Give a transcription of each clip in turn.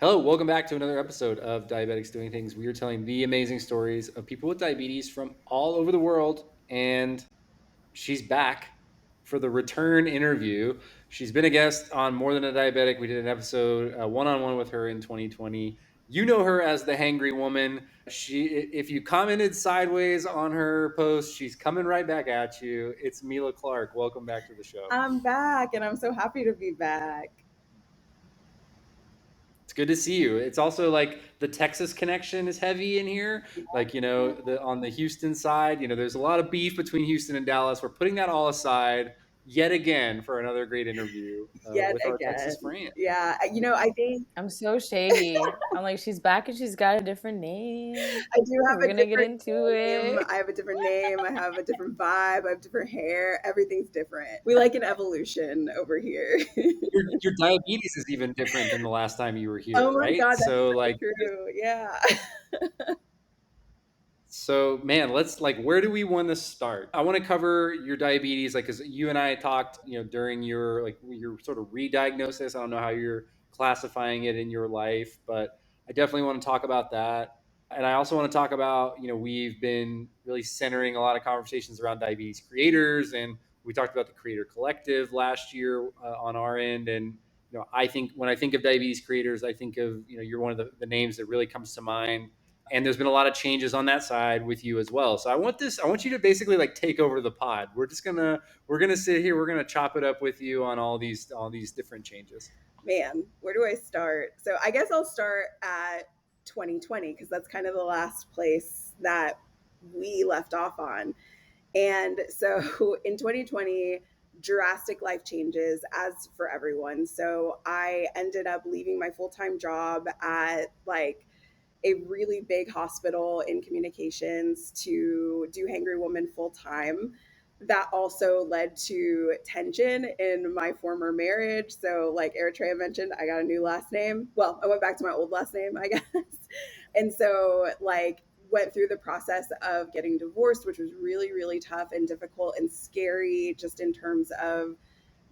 Hello, welcome back to another episode of Diabetics Doing Things. We are telling the amazing stories of people with diabetes from all over the world, and she's back for the return interview. She's been a guest on More Than a Diabetic. We did an episode one-on-one with her in 2020. You know her as the Hangry Woman. If you commented sideways on her post, she's coming right back at you. It's Mila Clarke. Welcome back to the show. I'm back and I'm so happy to be back. It's good to see you. It's also like the Texas connection is heavy in here. Like, on the Houston side, there's a lot of beef between Houston and Dallas. We're putting that all aside yet again for another great interview Yet with our again. Texas friend. Yeah, I think I'm so shady. I'm like, she's back and she's got a different name. I do have We're a gonna get different into name. it. I have a different name. I have a different vibe. I have different hair. Everything's different. We like an evolution over here. Your diabetes is even different than the last time you were Oh here, my right? God, that's So, so like, true. Yeah. So, man, let's like, where do we want to start? I want to cover your diabetes, like, because you and I talked, during your sort of re-diagnosis. I don't know how you're classifying it in your life, but I definitely want to talk about that. And I also want to talk about, we've been really centering a lot of conversations around diabetes creators, and we talked about the Creator Collective last year on our end. And I think when I think of diabetes creators, I think of, you're one of the names that really comes to mind, and there's been a lot of changes on that side with you as well. So I want you to basically like take over the pod. We're gonna sit here, we're gonna chop it up with you on all these different changes. Man, where do I start? So I guess I'll start at 2020 because that's kind of the last place that we left off on. And so in 2020, drastic life changes as for everyone. So I ended up leaving my full time job at like a really big hospital in communications to do Hangry Woman full time. That also led to tension in my former marriage. So, like Eritrea mentioned, I got a new last name. Well, I went back to my old last name, I guess. And so, like, went through the process of getting divorced, which was really, really tough and difficult and scary, just in terms of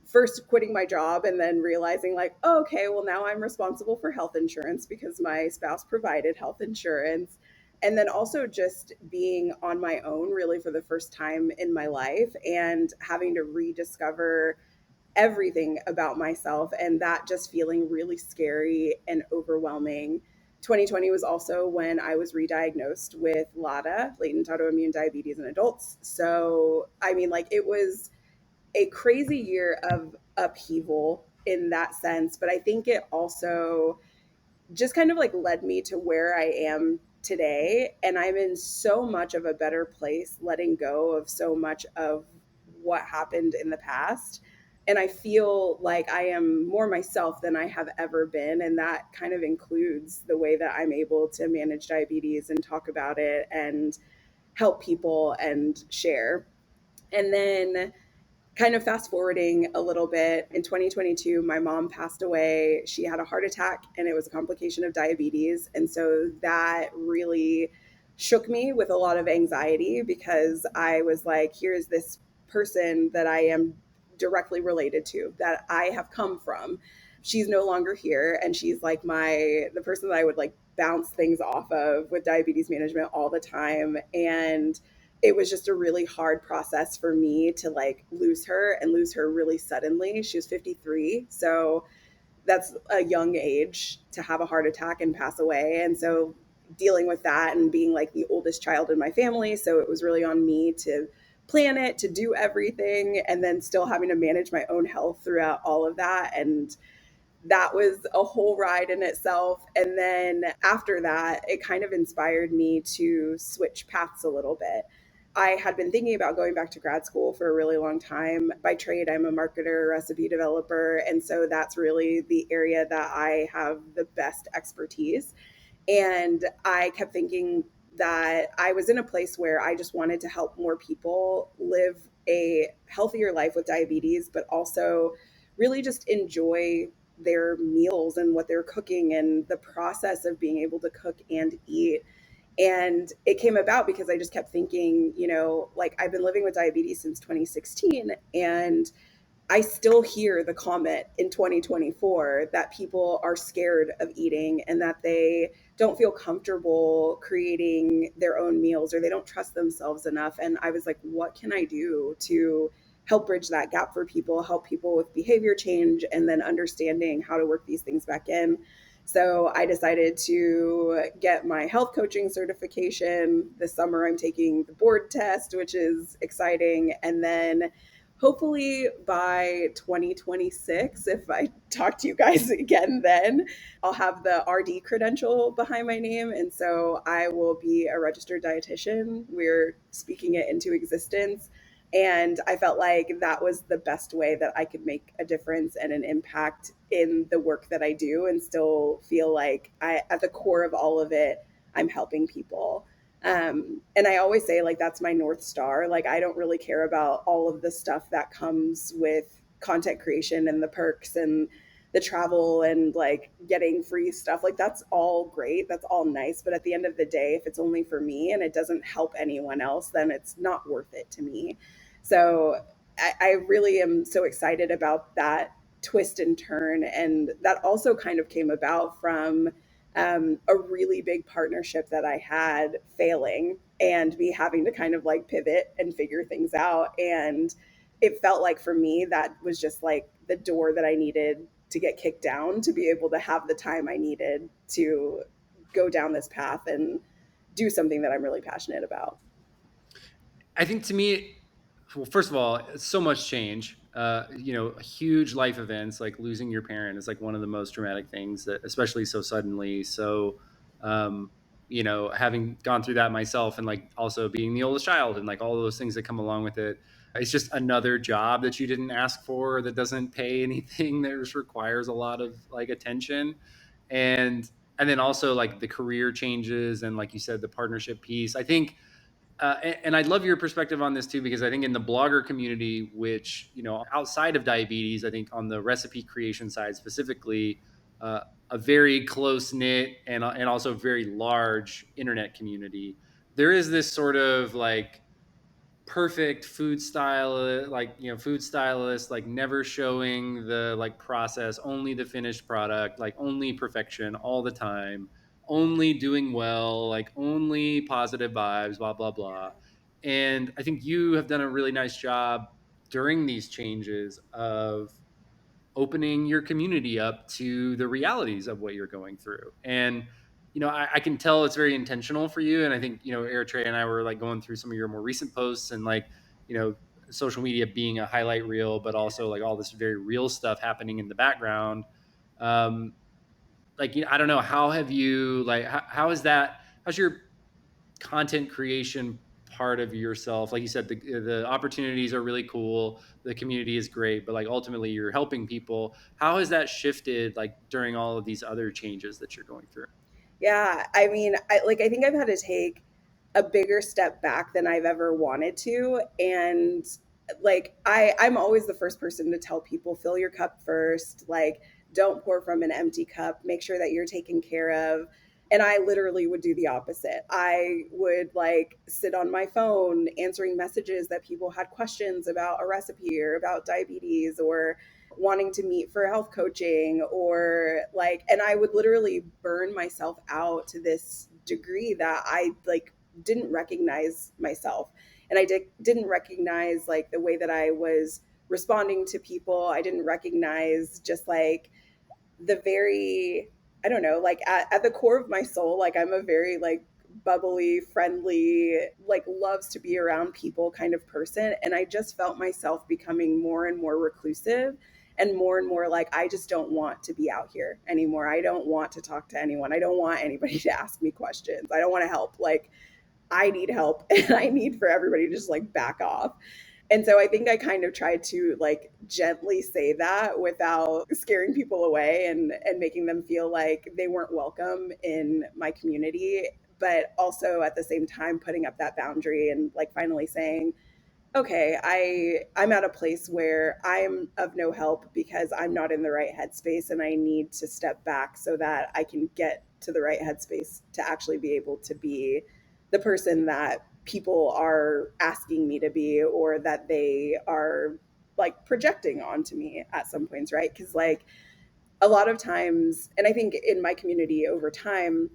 first quitting my job and then realizing like, oh, okay, well now I'm responsible for health insurance because my spouse provided health insurance. And then also just being on my own really for the first time in my life and having to rediscover everything about myself, and that just feeling really scary and overwhelming. 2020 was also when I was re-diagnosed with LADA, latent autoimmune diabetes in adults. So, I mean, like, it was a crazy year of upheaval in that sense, but I think it also just kind of like led me to where I am today. And I'm in so much of a better place letting go of so much of what happened in the past. And I feel like I am more myself than I have ever been. And that kind of includes the way that I'm able to manage diabetes and talk about it and help people and share. And then kind of fast forwarding a little bit, in 2022, my mom passed away. She had a heart attack and it was a complication of diabetes. And so that really shook me with a lot of anxiety because I was like, here's this person that I am directly related to, that I have come from. She's no longer here. And she's like the person that I would like bounce things off of with diabetes management all the time. And it was just a really hard process for me to like lose her and lose her really suddenly. She was 53. So that's a young age to have a heart attack and pass away. And so dealing with that and being like the oldest child in my family. So it was really on me to plan it, to do everything, and then still having to manage my own health throughout all of that. And that was a whole ride in itself. And then after that, it kind of inspired me to switch paths a little bit. I had been thinking about going back to grad school for a really long time. By trade, I'm a marketer, recipe developer. And so that's really the area that I have the best expertise. And I kept thinking that I was in a place where I just wanted to help more people live a healthier life with diabetes, but also really just enjoy their meals and what they're cooking and the process of being able to cook and eat. And it came about because I just kept thinking, like, I've been living with diabetes since 2016, and I still hear the comment in 2024 that people are scared of eating and that they don't feel comfortable creating their own meals or they don't trust themselves enough. And I was like, what can I do to help bridge that gap for people, help people with behavior change, and then understanding how to work these things back in? So I decided to get my health coaching certification. This summer, I'm taking the board test, which is exciting. And then hopefully by 2026, if I talk to you guys again then, I'll have the RD credential behind my name. And so I will be a registered dietitian. We're speaking it into existence. And I felt like that was the best way that I could make a difference and an impact in the work that I do and still feel like at the core of all of it, I'm helping people. And I always say, like, that's my North Star. Like, I don't really care about all of the stuff that comes with content creation and the perks and the travel and like getting free stuff. Like, that's all great. That's all nice. But at the end of the day, if it's only for me and it doesn't help anyone else, then it's not worth it to me. So I really am so excited about that twist and turn. And that also kind of came about from a really big partnership that I had failing and me having to kind of like pivot and figure things out. And it felt like for me, that was just like the door that I needed to get kicked down to be able to have the time I needed to go down this path and do something that I'm really passionate about. I think to me, well, first of all, so much change. Huge life events like losing your parent is like one of the most dramatic things that, especially so suddenly. So, um, having gone through that myself and like also being the oldest child and like all of those things that come along with it, it's just another job that you didn't ask for that doesn't pay anything that just requires a lot of like attention. And then also like the career changes and like you said, the partnership piece. I think and I love your perspective on this too, because I think in the blogger community, which, outside of diabetes, I think on the recipe creation side specifically, a very close knit and also very large internet community, there is this sort of like perfect food style, like, food stylist, like never showing the like process, only the finished product, like only perfection all the time, only doing well, like only positive vibes, blah blah blah. And I think you have done a really nice job during these changes of opening your community up to the realities of what you're going through. And I can tell it's very intentional for you. And I think Eritrea and I were like going through some of your more recent posts and like you know social media being a highlight reel, but also like all this very real stuff happening in the background. um like, I don't know, how have you like how is that, how's your content creation part of yourself? Like you said, the opportunities are really cool, the community is great, but like ultimately you're helping people. How has that shifted like during all of these other changes that you're going through? Yeah, I mean, I think I've had to take a bigger step back than I've ever wanted to, and like I'm always the first person to tell people fill your cup first, like don't pour from an empty cup, make sure that you're taken care of. And I literally would do the opposite. I would like sit on my phone answering messages that people had questions about a recipe or about diabetes or wanting to meet for health coaching or like, and I would literally burn myself out to this degree that I like didn't recognize myself. And didn't recognize like the way that I was responding to people. I didn't recognize just like the very, I don't know, like at the core of my soul, like I'm a very like bubbly, friendly, like loves to be around people kind of person. And I just felt myself becoming more and more reclusive and more like I just don't want to be out here anymore. I don't want to talk to anyone. I don't want anybody to ask me questions. I don't want to help. Like I need help and I need for everybody to just like back off. And so I think I kind of tried to like gently say that without scaring people away and making them feel like they weren't welcome in my community, but also at the same time putting up that boundary and like finally saying, okay, I'm at a place where I'm of no help because I'm not in the right headspace and I need to step back so that I can get to the right headspace to actually be able to be the person that people are asking me to be or that they are like projecting onto me at some points, right? Because like a lot of times, and I think in my community over time,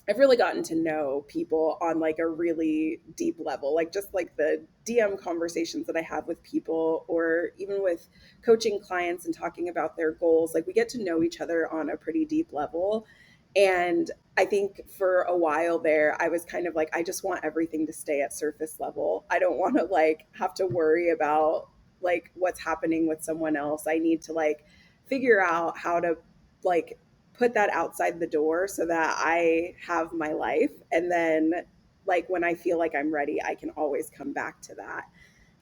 I've really gotten to know people on like a really deep level, like just like the DM conversations that I have with people, or even with coaching clients and talking about their goals. Like we get to know each other on a pretty deep level. And I think for a while there, I was kind of like, I just want everything to stay at surface level. I don't want to like have to worry about like what's happening with someone else. I need to like figure out how to like put that outside the door so that I have my life. And then, like, when I feel like I'm ready, I can always come back to that.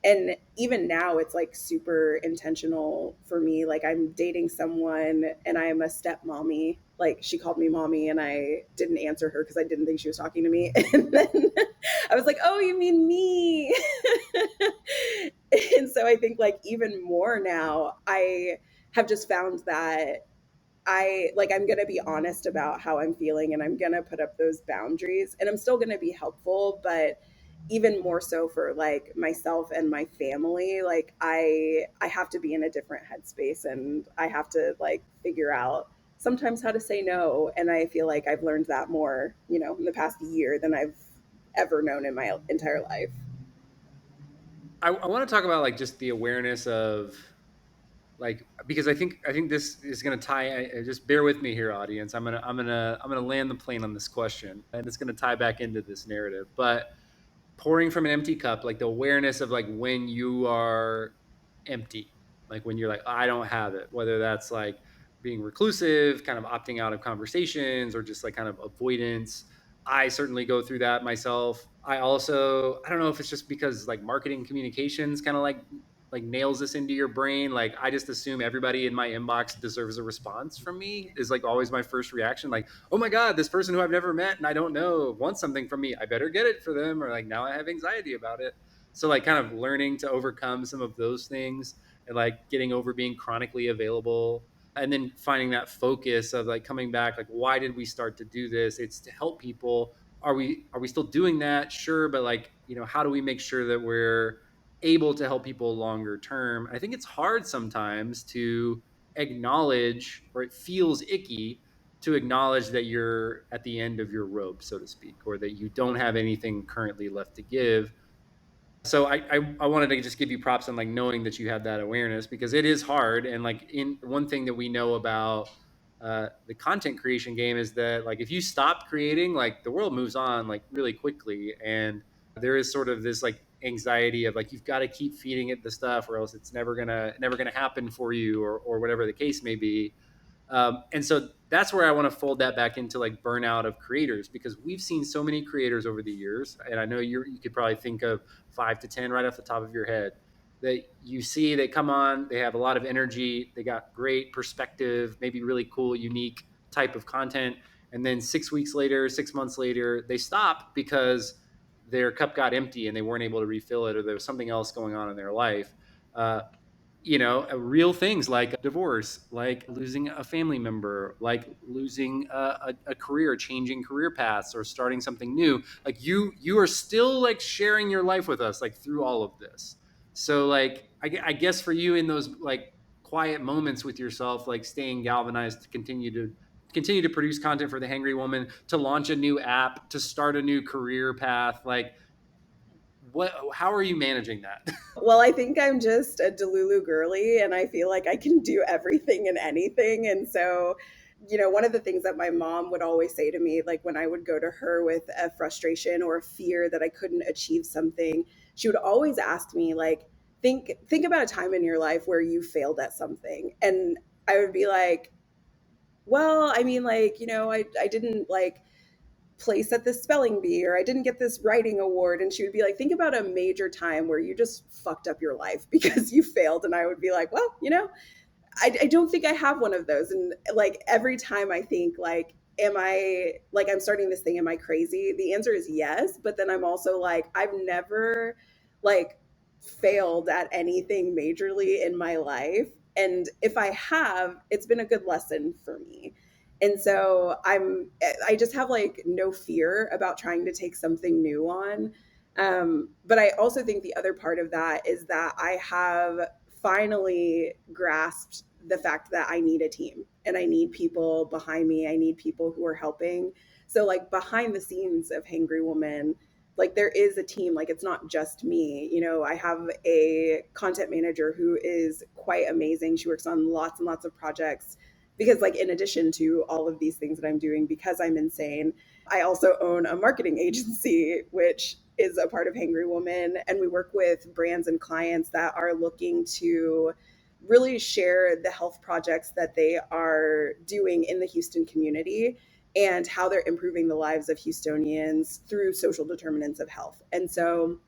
And even now, it's like super intentional for me. Like, I'm dating someone and I'm a stepmommy. Like, she called me mommy and I didn't answer her because I didn't think she was talking to me. And then I was like, oh, you mean me? And so I think, like, even more now, I have just found that I'm going to be honest about how I'm feeling and I'm going to put up those boundaries and I'm still going to be helpful, but even more so for like myself and my family, like I have to be in a different headspace and I have to like figure out sometimes how to say no. And I feel like I've learned that more, you know, in the past year than I've ever known in my entire life. I want to talk about like just the awareness of like, because I think this is going to tie, just bear with me here, audience. I'm gonna land the plane on this question, and it's going to tie back into this narrative. But pouring from an empty cup, like the awareness of like when you are empty, like when you're like, I don't have it, whether that's like being reclusive, kind of opting out of conversations, or just like kind of avoidance. I certainly go through that myself. I don't know if it's just because like marketing communications kind of like nails this into your brain. Like I just assume everybody in my inbox deserves a response from me is like always my first reaction. Like, oh my God, this person who I've never met and I don't know wants something from me. I better get it for them. Or like now I have anxiety about it. So like kind of learning to overcome some of those things and like getting over being chronically available, and then finding that focus of like coming back, like why did we start to do this? It's to help people. Are we still doing that? Sure, but like, you know, how do we make sure that we're able to help people longer term? I think it's hard sometimes to acknowledge, or it feels icky to acknowledge that you're at the end of your rope, so to speak, or that you don't have anything currently left to give. So I wanted to just give you props on like knowing that you have that awareness, because it is hard. And like in one thing that we know about the content creation game is that like if you stop creating, like the world moves on like really quickly, and there is sort of this like anxiety of like you've got to keep feeding it the stuff, or else it's never gonna happen for you, or whatever the case may be. And so that's where I want to fold that back into like burnout of creators, because we've seen so many creators over the years, and I know you could probably think of 5 to 10 right off the top of your head that you see. They come on, they have a lot of energy, they got great perspective, maybe really cool, unique type of content, and then 6 weeks later, 6 months later, they stop because their cup got empty and they weren't able to refill it, or there was something else going on in their life. You know, real things like divorce, like losing a family member, like losing a career, changing career paths, or starting something new. Like you are still like sharing your life with us like through all of this. So like I guess for you in those like quiet moments with yourself, like staying galvanized to continue to produce content for the Hangry Woman, to launch a new app, to start a new career path, like what, how are you managing that? Well, I think I'm just a Delulu girly and I feel like I can do everything and anything. And so, you know, one of the things that my mom would always say to me, like when I would go to her with a frustration or a fear that I couldn't achieve something, she would always ask me, like, think about a time in your life where you failed at something. And I would be like, well, I mean, like, you know, I didn't like place at this spelling bee, or I didn't get this writing award. And she would be like, think about a major time where you just fucked up your life because you failed. And I would be like, well, you know, I don't think I have one of those. And like every time I think like, am I like I'm starting this thing, am I crazy? The answer is yes. But then I'm also like, I've never like failed at anything majorly in my life. And if I have, it's been a good lesson for me. And so I just have like no fear about trying to take something new on. But I also think the other part of that is that I have finally grasped the fact that I need a team and I need people behind me. I need people who are helping. So like behind the scenes of Hangry Woman, like there is a team, like it's not just me. You know, I have a content manager who is quite amazing. She works on lots and lots of projects because like in addition to all of these things that I'm doing because I'm insane, I also own a marketing agency which is a part of Hangry Woman, and we work with brands and clients that are looking to really share the health projects that they are doing in the Houston community and how they're improving the lives of Houstonians through social determinants of health. And so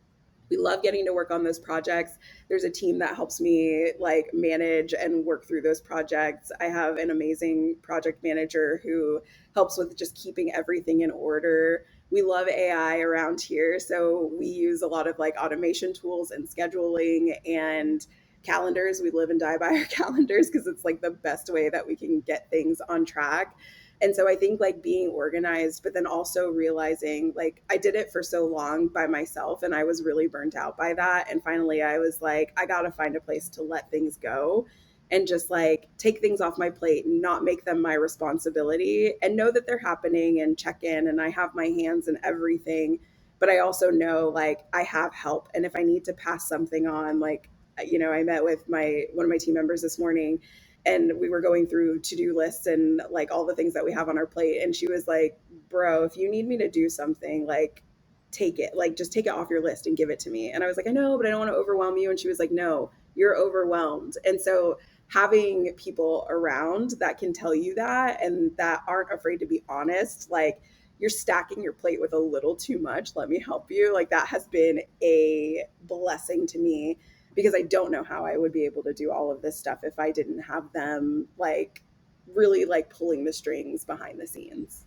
we love getting to work on those projects. There's a team that helps me like manage and work through those projects. I have an amazing project manager who helps with just keeping everything in order. We love AI around here, so we use a lot of like automation tools and scheduling and calendars. We live and die by our calendars because it's like the best way that we can get things on track. And so I think like being organized, but then also realizing like I did it for so long by myself and I was really burnt out by that. And finally I was like, I got to find a place to let things go and just like take things off my plate and not make them my responsibility and know that they're happening and check in and I have my hands in everything. But I also know like I have help. And if I need to pass something on, like, you know, I met with one of my team members this morning and we were going through to-do lists and like all the things that we have on our plate and she was like, bro, if you need me to do something, like take it, like just take it off your list and give it to me. And I was like, I know, but I don't want to overwhelm you. And she was like, no, you're overwhelmed. And so having people around that can tell you that and that aren't afraid to be honest, like you're stacking your plate with a little too much, let me help you, like that has been a blessing to me because I don't know how I would be able to do all of this stuff if I didn't have them like really like pulling the strings behind the scenes.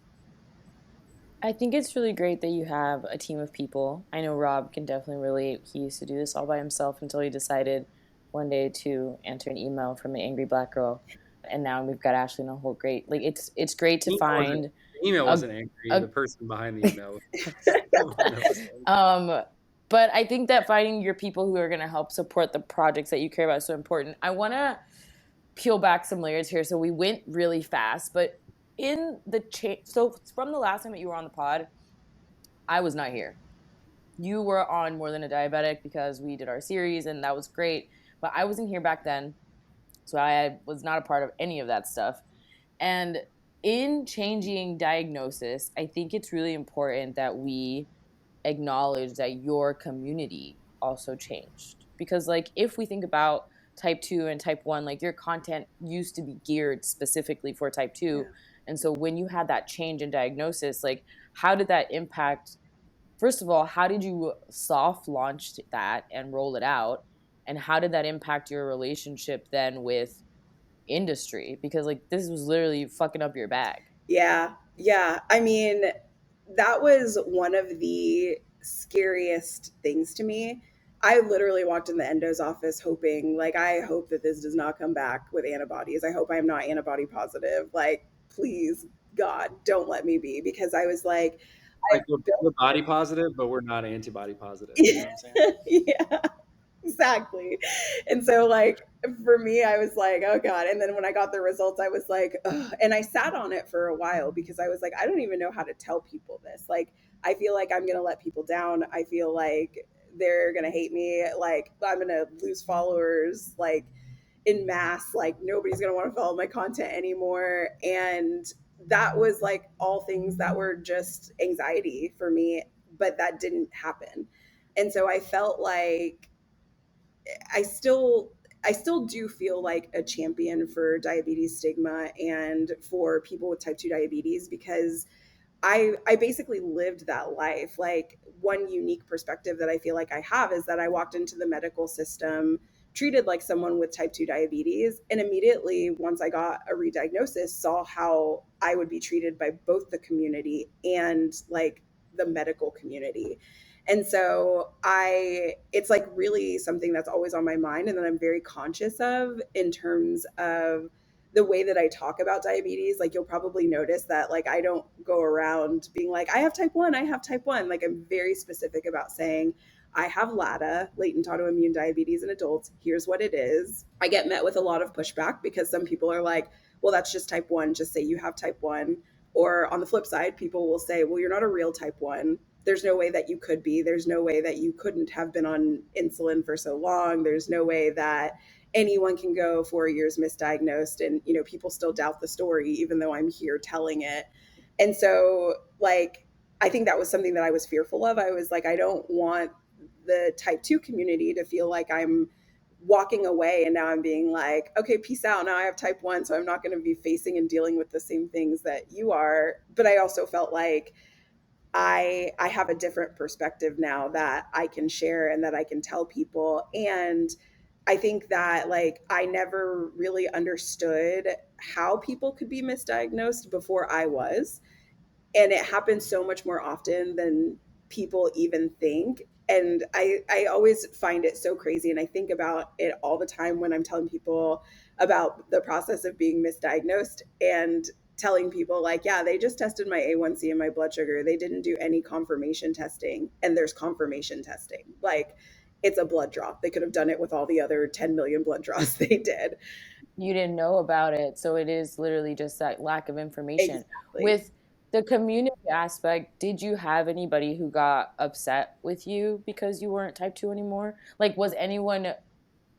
I think it's really great that you have a team of people. I know Rob can definitely relate. He used to do this all by himself until he decided one day to answer an email from an angry black girl. And now we've got Ashley and a whole great like it's great to find The email a wasn't angry. a The person behind the email was the one that was angry. but I think that finding your people who are going to help support the projects that you care about is so important. I want to peel back some layers here. So we went really fast, but in the so from the last time that you were on the pod, I was not here. You were on More Than a Diabetic because we did our series and that was great, but I wasn't here back then. So I was not a part of any of that stuff. And in changing diagnosis, I think it's really important that we acknowledge that your community also changed. Because, like, if we think about type 2 and type 1, like, your content used to be geared specifically for type 2. Yeah. And so when you had that change in diagnosis, like, how did that impact? First of all, how did you soft launch that and roll it out? And how did that impact your relationship then with industry? Because, like, this was literally fucking up your bag. Yeah. Yeah. I mean, that was one of the scariest things to me. I literally walked in the endo's office hoping, like, I hope that this does not come back with antibodies. I hope I'm not antibody positive. Like, please, God, don't let me be. Because I was like, Like I've built. we're body positive, but we're not antibody positive. You know what I'm saying? Yeah, exactly. And so like for me I was like, oh god. And then when I got the results I was like, ugh. And I sat on it for a while because I was like, I don't even know how to tell people this. Like I feel like I'm going to let people down. I feel like they're going to hate me, like I'm going to lose followers like in mass, like nobody's going to want to follow my content anymore. And that was like all things that were just anxiety for me, but that didn't happen. And so I felt like I still do feel like a champion for diabetes stigma and for people with type 2 diabetes because I basically lived that life. Like one unique perspective that I feel like I have is that I walked into the medical system treated like someone with type 2 diabetes and immediately once I got a re-diagnosis saw how I would be treated by both the community and like the medical community. And so it's like really something that's always on my mind and that I'm very conscious of in terms of the way that I talk about diabetes. Like you'll probably notice that like I don't go around being like, I have type 1, I have type 1. Like I'm very specific about saying I have LADA, latent autoimmune diabetes in adults. Here's what it is. I get met with a lot of pushback because some people are like, well, that's just type 1. Just say you have type 1. Or on the flip side, people will say, well, you're not a real type 1. There's no way that you could be. There's no way that you couldn't have been on insulin for so long. There's no way that anyone can go 4 years misdiagnosed. And, people still doubt the story, even though I'm here telling it. And so, like, I think that was something that I was fearful of. I was like, I don't want the type 2 community to feel like I'm walking away and now I'm being like, okay, peace out. Now I have type 1, so I'm not going to be facing and dealing with the same things that you are. But I also felt like I have a different perspective now that I can share and that I can tell people. And I think that, like, I never really understood how people could be misdiagnosed before I was, and it happens so much more often than people even think. And I always find it so crazy, and I think about it all the time when I'm telling people about the process of being misdiagnosed, and telling people, like, yeah, they just tested my A1C and my blood sugar, they didn't do any confirmation testing. And there's confirmation testing, like, it's a blood draw. They could have done it with all the other 10 million blood draws they did. You didn't know about it, so it is literally just that lack of information. Exactly. With the community aspect, did you have anybody who got upset with you because you weren't type 2 anymore? Like, was anyone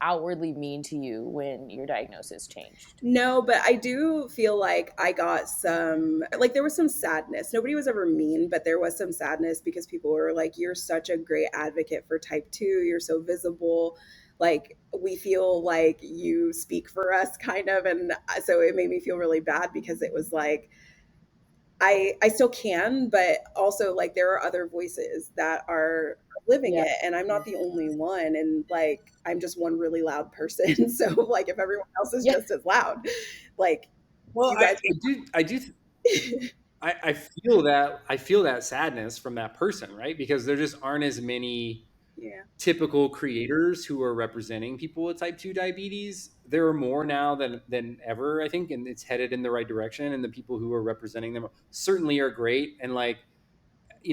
outwardly mean to you when your diagnosis changed? No, but I do feel like I got some, like, there was some sadness. Nobody was ever mean, but there was some sadness because people were like, you're such a great advocate for type 2. You're so visible. Like, we feel like you speak for us, kind of. And so it made me feel really bad because it was like, I still can, but also, like, there are other voices that are living Yeah. it, and I'm not the only one. And, like, I'm just one really loud person. So, like, if everyone else is Yeah. just as loud, like, Well, you guys I do I feel that sadness from that person, right? Because there just aren't as many yeah. typical creators who are representing people with type 2 diabetes. There are more now than ever, I think, and it's headed in the right direction, and the people who are representing them certainly are great. And, like,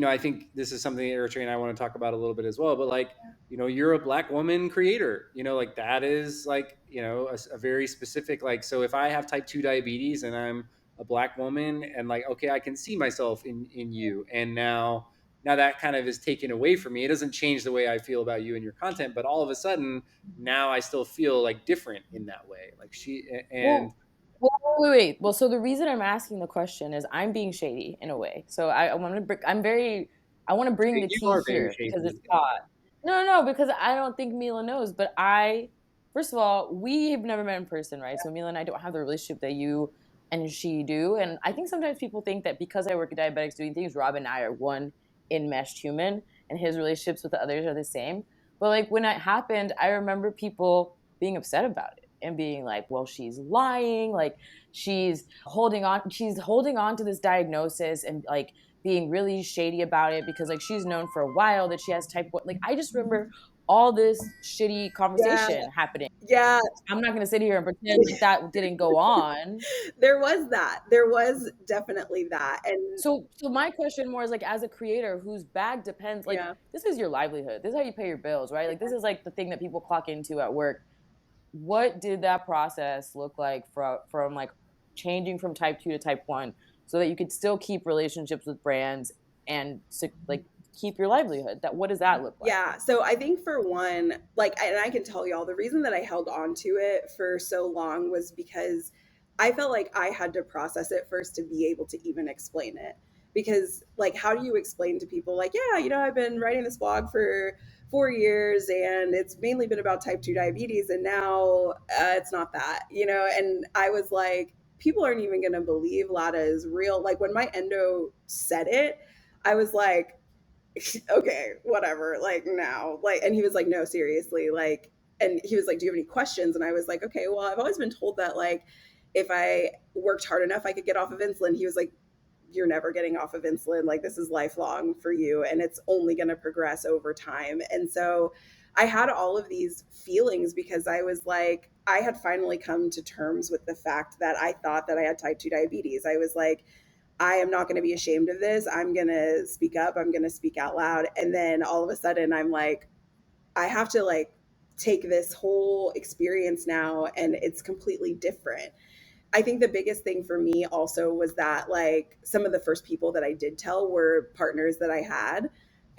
I think this is something that Eritrea and I want to talk about a little bit as well. But, like, you're a Black woman creator. Like, that is, like, a very specific, like. So if I have type 2 diabetes and I'm a Black woman, and, like, okay, I can see myself in you, and now that kind of is taken away from me. It doesn't change the way I feel about you and your content, but all of a sudden now I still feel like different in that way. Like, she and Well, wait. Well, so the reason I'm asking the question is I'm being shady in a way. So I want to bring, I want to bring the you tea are very here because it's shady. hot. No, no, because I don't think Mila knows, but first of all, we have never met in person, right? So Mila and I don't have the relationship that you and she do. And I think sometimes people think that because I work at Diabetics Doing Things, Rob and I are one enmeshed human and his relationships with the others are the same. But, like, when it happened, I remember people being upset about it and being like, well, she's lying, like she's holding on to this diagnosis and, like, being really shady about it because, like, she's known for a while that she has type 1. Like, I just remember all this shitty Yeah. conversation happening. Yeah. I'm not going to sit here and pretend like that didn't go on. There was that. There was definitely that. And So my question more is, like, as a creator whose bag depends, like, yeah. this is your livelihood, this is how you pay your bills, right? Like, this is like the thing that people clock into at work. What did that process look like from, like, changing from type 2 to type 1 so that you could still keep relationships with brands and, like, keep your livelihood? That What does that look like? Yeah. So I think, for one, like, and I can tell y'all, the reason that I held on to it for so long was because I felt like I had to process it first to be able to even explain it. Because, like, how do you explain to people, like, yeah, I've been writing this blog for 4 years and it's mainly been about type 2 diabetes, and now it's not that, And I was like, people aren't even going to believe LADA is real. Like, when my endo said it, I was like, okay, whatever, like, now, like. And he was like, no, seriously, like. And he was like, do you have any questions? And I was like, okay, well, I've always been told that, like, if I worked hard enough I could get off of insulin. He was like, you're never getting off of insulin, like, this is lifelong for you and it's only going to progress over time. And so I had all of these feelings because I was like, I had finally come to terms with the fact that I thought that I had type 2 diabetes. I was like, I am not going to be ashamed of this. I'm going to speak up. I'm going to speak out loud. And then all of a sudden I'm like, I have to like take this whole experience now and it's completely different. I think the biggest thing for me also was that like some of the first people that I did tell were partners that I had.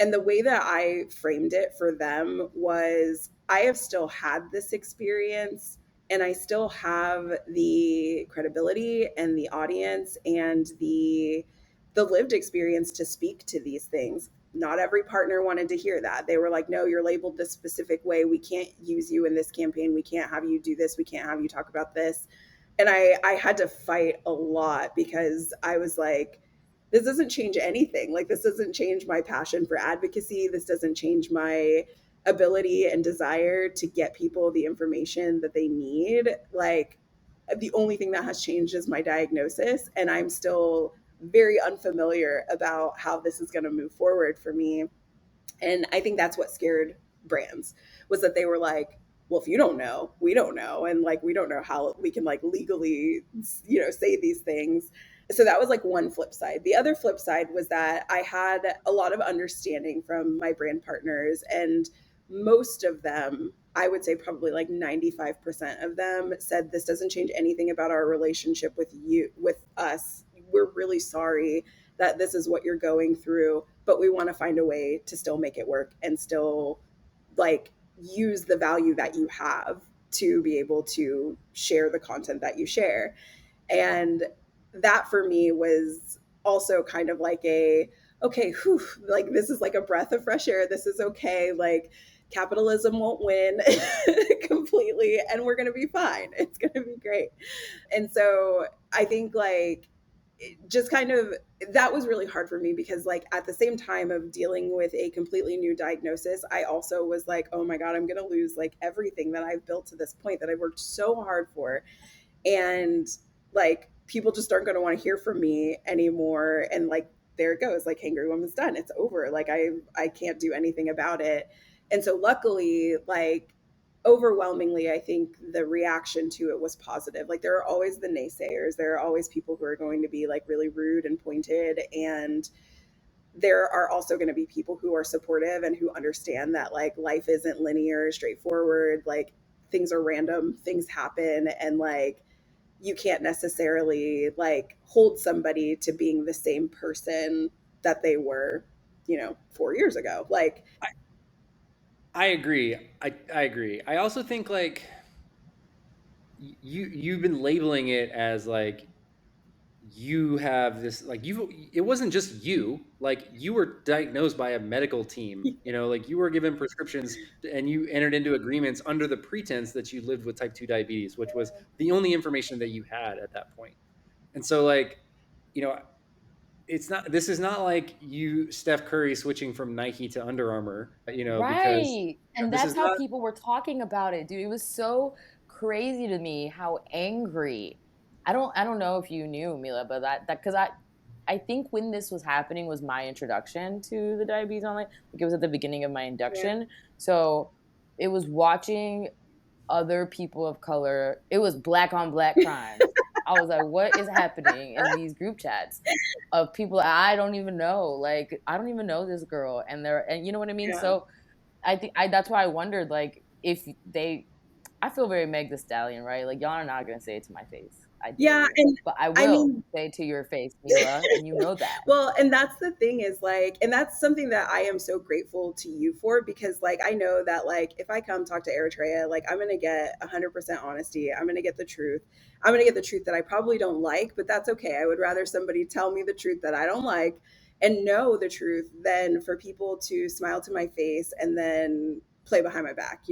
And the way that I framed it for them was I have still had this experience and I still have the credibility and the audience and the lived experience to speak to these things. Not every partner wanted to hear that. They were like, no, you're labeled this specific way. We can't use you in this campaign. We can't have you do this. We can't have you talk about this. And I had to fight a lot because I was like, this doesn't change anything. Like, this doesn't change my passion for advocacy. This doesn't change my ability and desire to get people the information that they need. Like, the only thing that has changed is my diagnosis. And I'm still very unfamiliar about how this is going to move forward for me. And I think that's what scared brands, was that they were like, well, if you don't know, we don't know. And like, we don't know how we can like legally, say these things. So that was like one flip side. The other flip side was that I had a lot of understanding from my brand partners, and most of them, I would say probably like 95% of them, said this doesn't change anything about our relationship with us. We're really sorry that this is what you're going through, but we want to find a way to still make it work and still like use the value that you have to be able to share the content that you share. And that for me was also kind of like okay, whew, like this is like a breath of fresh air. This is okay. Like, capitalism won't win completely and we're going to be fine. It's going to be great. And so I think like just kind of, that was really hard for me because like at the same time of dealing with a completely new diagnosis, I also was like, oh my god, I'm going to lose like everything that I've built to this point that I've worked so hard for. And like people just aren't going to want to hear from me anymore. And like there it goes, like Hangry Woman's done, it's over. Like I can't do anything about it. And so luckily, like overwhelmingly, I think the reaction to it was positive. Like there are always the naysayers, there are always people who are going to be like really rude and pointed, and there are also going to be people who are supportive and who understand that like life isn't linear, straightforward. Like things are random, things happen, and like you can't necessarily like hold somebody to being the same person that they were, 4 years ago. Like, I agree. I agree. I also think like you've been labeling it as like you have this like you it wasn't just you, like you were diagnosed by a medical team, like you were given prescriptions and you entered into agreements under the pretense that you lived with type 2 diabetes, which was the only information that you had at that point. And so like, you know it's not, this is not like you Steph Curry switching from Nike to Under Armour, because Right. And this that's is how not. people were talking about it, dude. It was so crazy to me how angry. I don't know if you knew, Mila, but that cuz I think when this was happening was my introduction to the diabetes online. Like it was at the beginning of my yeah, induction. So it was watching other people of color. It was black on black crimes. I was like, what is happening in these group chats of people I don't even know? Like, I don't even know this girl. And you know what I mean? yeah. So I think I that's why I wondered, like, if they I feel very Meg the Stallion, right? Like, y'all are not gonna say it to my face. I dare Yeah, you. and But I I will mean, say it to your face, Mila, and you know that. well, and that's the thing is like, and that's something that I am so grateful to you for, because like I know that like if I come talk to Eritrea, like I'm gonna get 100% honesty. I'm gonna get the truth. I'm gonna get the truth that I probably don't like, but that's okay. I would rather somebody tell me the truth that I don't like and know the truth than for people to smile to my face and then play behind my back.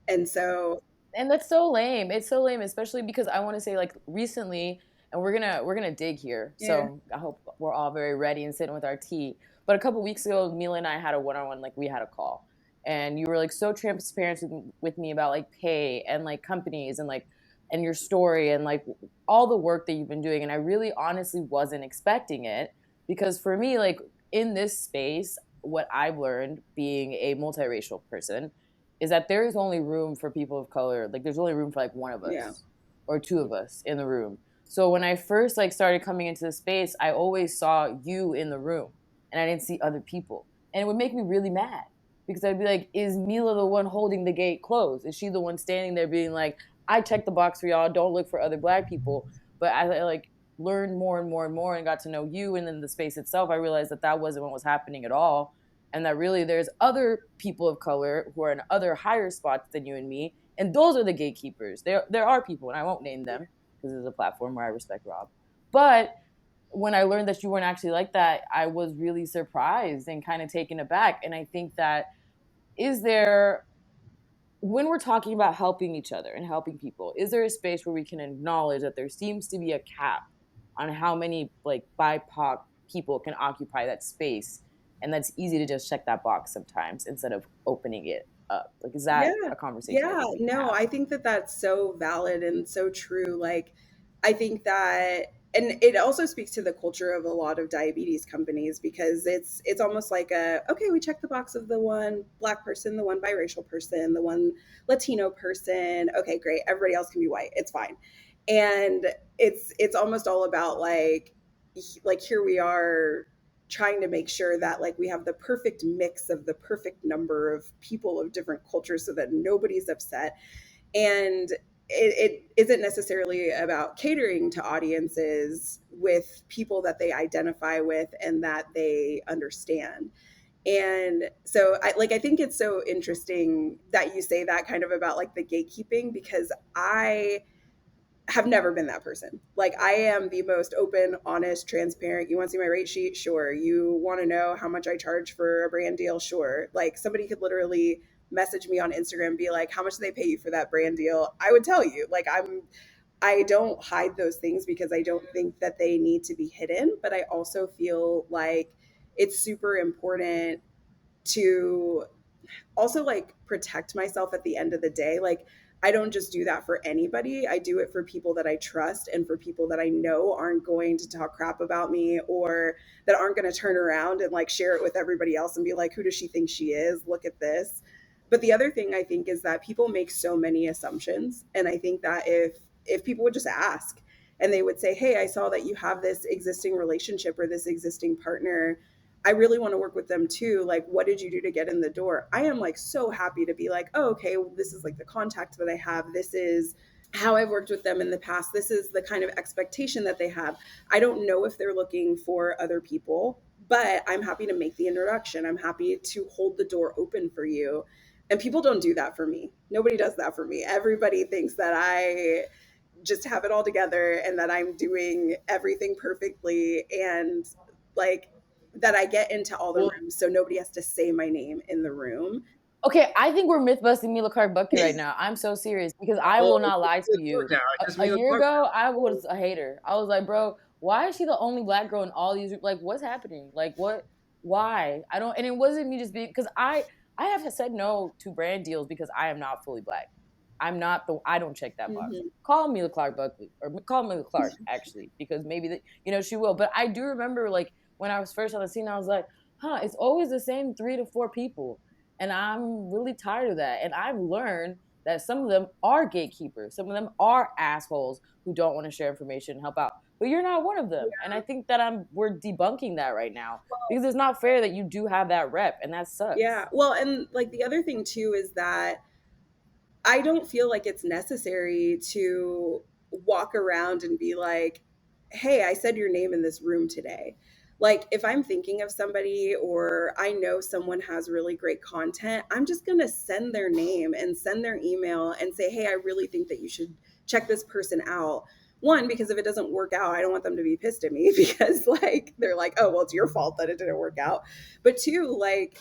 And so And that's so lame. It's so lame, especially because I want to say, like, recently, and we're gonna dig here. yeah, So I hope we're all very ready and sitting with our tea. But a couple weeks ago, Mila and I had a one-on-one, like we had a call, and you were like so transparent with me about like pay and like companies and like and your story and like all the work that you've been doing. And I really honestly wasn't expecting it because for me, like in this space, what I've learned being a multiracial person is that there is only room for people of color. Like there's only room for like one of yeah, us or two of us in the room. So when I first like started coming into the space, I always saw you in the room and I didn't see other people. And it would make me really mad because I'd be like, is Mila the one holding the gate closed? Is she the one standing there being like, I checked the box for y'all, don't look for other black people? But as I like learned more and more and more and got to know you and then the space itself, I realized that that wasn't what was happening at all. And that really there's other people of color who are in other higher spots than you and me. And those are the gatekeepers. There are people, and I won't name them because it's a platform where I respect Rob. But when I learned that you weren't actually like that, I was really surprised and kind of taken aback. And I think that is there, when we're talking about helping each other and helping people, is there a space where we can acknowledge that there seems to be a cap on how many like BIPOC people can occupy that space? And that's easy to just check that box sometimes instead of opening it up. Like, is Yeah. that a conversation I Yeah. think we can No, have? I think that that's so valid and so true. Like, I think that, and it also speaks to the culture of a lot of diabetes companies because it's almost like a, okay, we check the box of the one black person, the one biracial person, the one Latino person. Okay, great. Everybody else can be white. It's fine. And it's almost all about like here we are trying to make sure that like we have the perfect mix of the perfect number of people of different cultures so that nobody's upset. And it isn't necessarily about catering to audiences with people that they identify with and that they understand. And so I think it's so interesting that you say that kind of about like the gatekeeping because I have never been that person. Like I am the most open, honest, transparent. You want to see my rate sheet? Sure. You want to know how much I charge for a brand deal? Sure. Like somebody could literally message me on Instagram and be like, how much do they pay you for that brand deal? I would tell you. I don't hide those things because I don't think that they need to be hidden, but I also feel like it's super important to also like protect myself at the end of the day. Like I don't just do that for anybody. I do it for people that I trust and for people that I know aren't going to talk crap about me or that aren't going to turn around and like share it with everybody else and be like, who does she think she is? Look at this. But the other thing I think is that people make so many assumptions. And I think that if people would just ask and they would say, hey, I saw that you have this existing relationship or this existing partner, I really want to work with them too. Like, what did you do to get in the door? I am like so happy to be like, oh, okay, well, this is like the contact that I have. This is how I've worked with them in the past. This is the kind of expectation that they have. I don't know if they're looking for other people, but I'm happy to make the introduction. I'm happy to hold the door open for you. And people don't do that for me. Nobody does that for me. Everybody thinks that I just have it all together and that I'm doing everything perfectly and like that I get into all the Well, rooms so nobody has to say my name in the room. Okay, I think we're myth busting Mila Clarke Bucky right now. I'm so serious because I oh, will not lie to do it you. now. A, Just a Mila year Clarke. ago, I was a hater. I was like, bro, why is she the only black girl in all these? Like, what's happening? Like, what? Why? I don't. And it wasn't me just being because I have said no to brand deals because I am not fully black. I'm not the. I don't check that box. Mm-hmm. Call Mila Clarke Buckley or call Mila Clarke actually because maybe she will. But I do remember like when I was first on the scene, I was like, huh, it's always the same 3 to 4 people. And I'm really tired of that. And I've learned that some of them are gatekeepers. Some of them are assholes who don't want to share information and help out. But you're not one of them. And I think that we're debunking that right now because it's not fair that you do have that rep and that Yeah. sucks. Well, and like the other thing too is that I don't feel like it's necessary to walk around and be like, hey, I said your name in this room today. Like, if I'm thinking of somebody or I know someone has really great content, I'm just going to send their name and send their email and say, hey, I really think that you should check this person out. One, because if it doesn't work out, I don't want them to be pissed at me because, like, they're like, oh, well, it's your fault that it didn't work out. But two, like,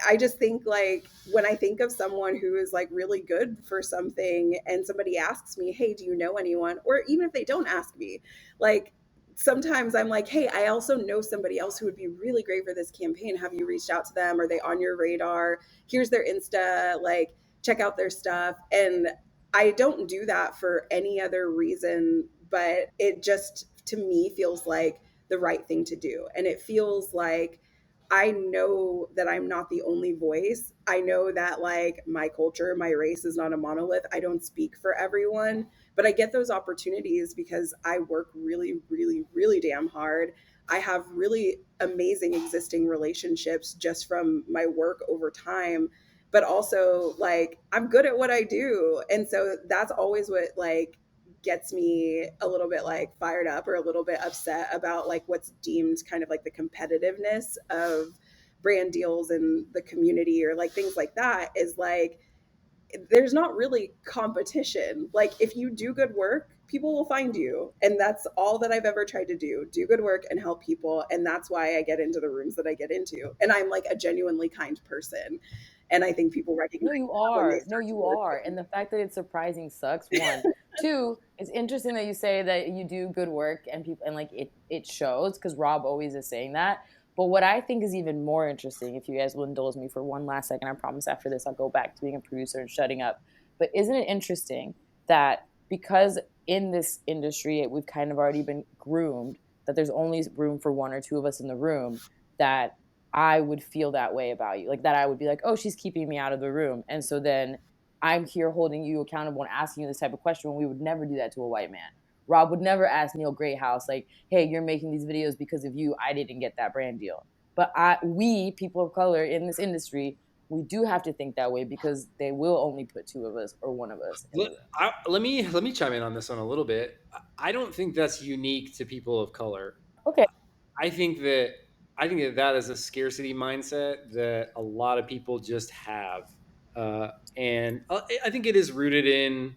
I just think like when I think of someone who is like really good for something and somebody asks me, hey, do you know anyone? Or even if they don't ask me, like sometimes I'm like, hey, I also know somebody else who would be really great for this campaign. Have you reached out to them? Are they on your radar? Here's their Insta, like check out their stuff. And I don't do that for any other reason, but it just to me feels like the right thing to do. And it feels like I know that I'm not the only voice. I know that like my culture, my race is not a monolith. I don't speak for everyone, but I get those opportunities because I work really, really, really damn hard. I have really amazing existing relationships just from my work over time, but also like I'm good at what I do. And so that's always what like gets me a little bit like fired up or a little bit upset about like what's deemed kind of like the competitiveness of brand deals in the community or like things like that is like there's not really competition. Like if you do good work, people will find you. And that's all that I've ever tried to do good work and help people. And that's why I get into the rooms that I get into. And I'm like a genuinely kind person. And I think people recognize No, you that when they are. No, start to you work are. with And me. the fact that it's surprising sucks. One, two. It's interesting that you say that you do good work and people and like it shows because Rob always is saying that. But what I think is even more interesting, if you guys will indulge me for one last second, I promise after this I'll go back to being a producer and shutting up. But isn't it interesting that because in this industry we've kind of already been groomed that there's only room for one or two of us in the room, that I would feel that way about you. Like that I would be like, oh, she's keeping me out of the room. And so then I'm here holding you accountable and asking you this type of question when we would never do that to a white man. Rob would never ask Neil Greathouse, like, hey, you're making these videos because of you. I didn't get that brand deal. But we, people of color in this industry, we do have to think that way because they will only put two of us or one of us in the room. Let me chime in on this one a little bit. I don't think that's unique to people of color. Okay. I think that that is a scarcity mindset that a lot of people just have, and I think it is rooted in,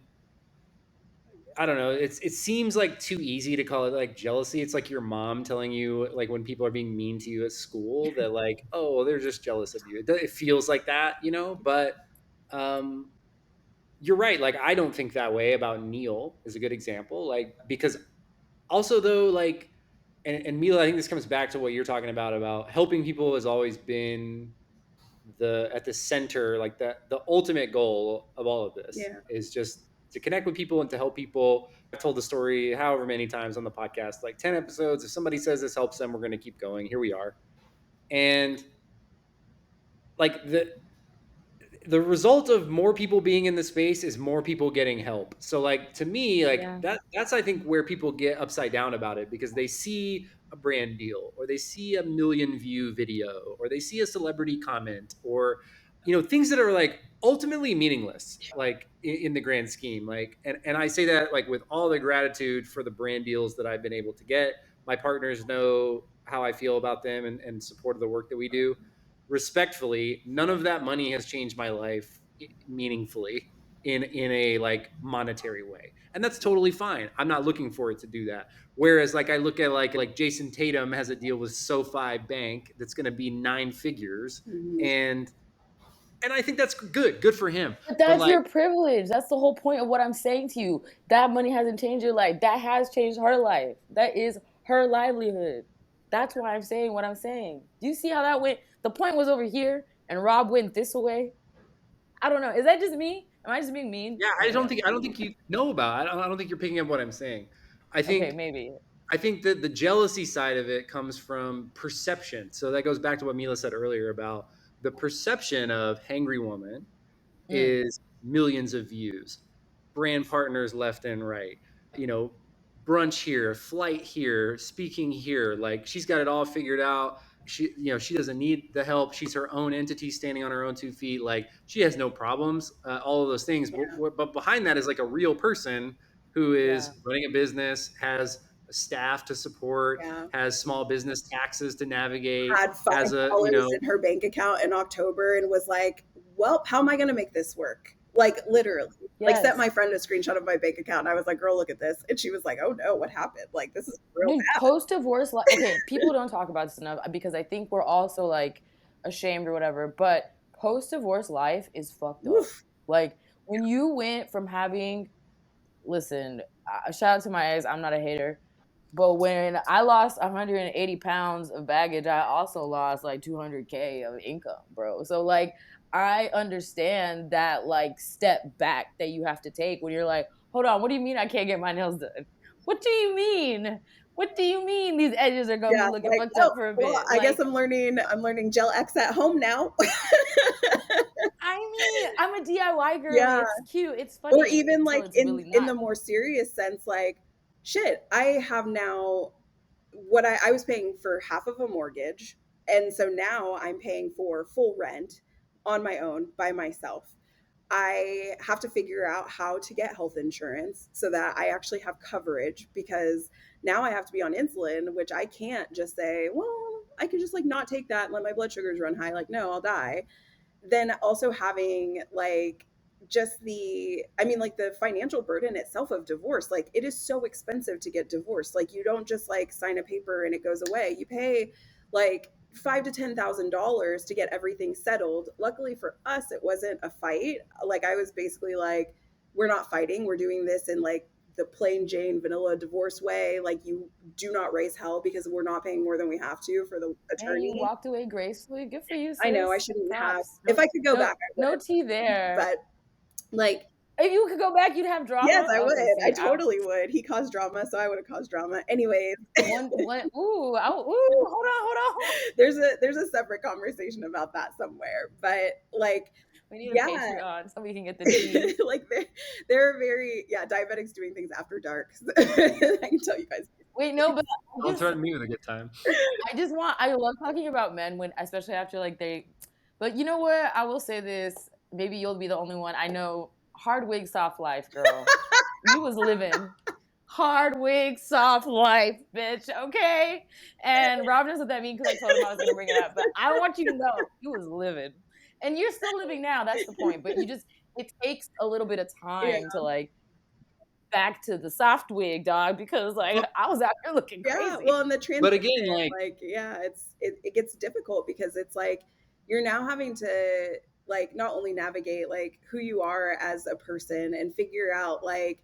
I don't know. It seems like too easy to call it like jealousy. It's like your mom telling you like when people are being mean to you at school that like, oh, they're just jealous of you. It feels like that, you know. But um, you're right. Like I don't think that way about Neil is a good example. Like because also though like and Mila, I think this comes back to what you're talking about helping people has always been the at the center, like the ultimate goal of all of this Yeah. is just to connect with people and to help people. I've told the story however many times on the podcast, like 10 episodes. If somebody says this helps them, we're going to keep going. Here we are. And like the result of more people being in the space is more people getting help. So like to me, like Yeah. that's I think where people get upside down about it because they see a brand deal or they see a million view video or they see a celebrity comment or things that are like ultimately meaningless like in the grand scheme, like and I say that like with all the gratitude for the brand deals that I've been able to get. My partners know how I feel about them and support of the work that we do. Respectfully, none of that money has changed my life meaningfully in a like monetary way, and that's totally fine. I'm not looking for it to do that. Whereas like I look at like Jason Tatum has a deal with SoFi Bank that's going to be nine figures, Mhm. and I think that's good for him. But But that's like your privilege. That's the whole point of what I'm saying to you. That money hasn't changed your life. That has changed her life. That is her livelihood. That's why I'm saying what I'm saying. Do you see how that went? The point was over here, and Rob went this way. I don't know. Is that just me? Am I just being mean? yeah, Maybe I'm I just don't being think mean. you know about. I don't think you're picking up what I'm saying. I Okay, think maybe. that the jealousy side of it comes from perception. So that goes back to what Mila said earlier about the perception of Hangry Woman Mm, is millions of views, brand partners left and right, you know, brunch here, flight here, speaking here. Like she's got it all figured out. She doesn't need the help. She's her own entity standing on her own 2 feet. Like she has no problems, all of those things. Yeah. But behind that is like a real person who yeah. is running a business, has a staff to support, Yeah. has small business taxes to navigate, Had has a, $5 in her bank account in October and was like, well, how am I going to make this work? Like literally, like sent Yes. my friend a screenshot of my bank account. And I was like, girl, look at this. And she was like, oh no, what happened? Like, this is real No, bad. post divorce. Okay, people don't talk about this enough because I think we're also like ashamed or whatever. But post divorce life is fucked up. Oof. Like when you went from having, listen, shout out to my ex. I'm not a hater, but when I lost 180 pounds of baggage, I also lost like 200K of income, bro. So like I understand that like step back that you have to take when you're like, hold on, what do you mean I can't get my nails done? What do you mean? What do you mean these edges are gonna Yeah, be looking like, fucked oh, up for a well, bit? I guess Like, I'm learning Gel X at home now. I mean, I'm a DIY girly. Yeah. It's cute. It's Or funny even until like it's really in not. the more serious sense, like, shit, I have now what I was paying for half of a mortgage. And so now I'm paying for full rent on my own by myself. I have to figure out how to get health insurance so that I actually have coverage because now I have to be on insulin, which I can't just say, well, I could just like not take that and let my blood sugars run high. Like, no, I'll die. Then also having like just the I mean like the financial burden itself of divorce, like it is so expensive to get divorced. Like you don't just like sign a paper and it goes away. You pay like $5,000 to $10,000 to get everything settled. Luckily for us it wasn't a fight. Like I was basically like, we're not fighting, we're doing this in like the plain Jane vanilla divorce way. Like you do not raise hell because we're not paying more than we have to for the And you attorney. walked away gracefully. Good for you, I know I sis. shouldn't have. Props. If No, I could go no, back, I no would. tea there. But like, If you could go back, you'd have yes, drama. I would. Okay, I see, totally would. He caused drama, so I would have caused drama. Anyways, one. Ooh, ooh, hold on. there's a separate conversation about that somewhere. But like, We need a yeah, Patreon so we can get the tea. like they're very diabetics doing things after dark. I can tell you guys. Wait, no, but Don't threaten me with a good time. I love talking about men when, especially after like they, but you know what? I will say this. Maybe you'll be the only one. I know hard wig, soft life, girl. You was living hard wig, soft life, bitch. Okay. And Rob knows what that means because I told him I was going to bring it up. But I want you to know you was living, and you're still living now. That's the point. But it takes a little bit of Yeah, time to like back to the soft wig, dog, because like Well, I was out here looking yeah. Well, crazy. in the but transition, again, like, like, yeah, it gets difficult because it's like you're now having to like not only navigate like who you are as a person and figure out like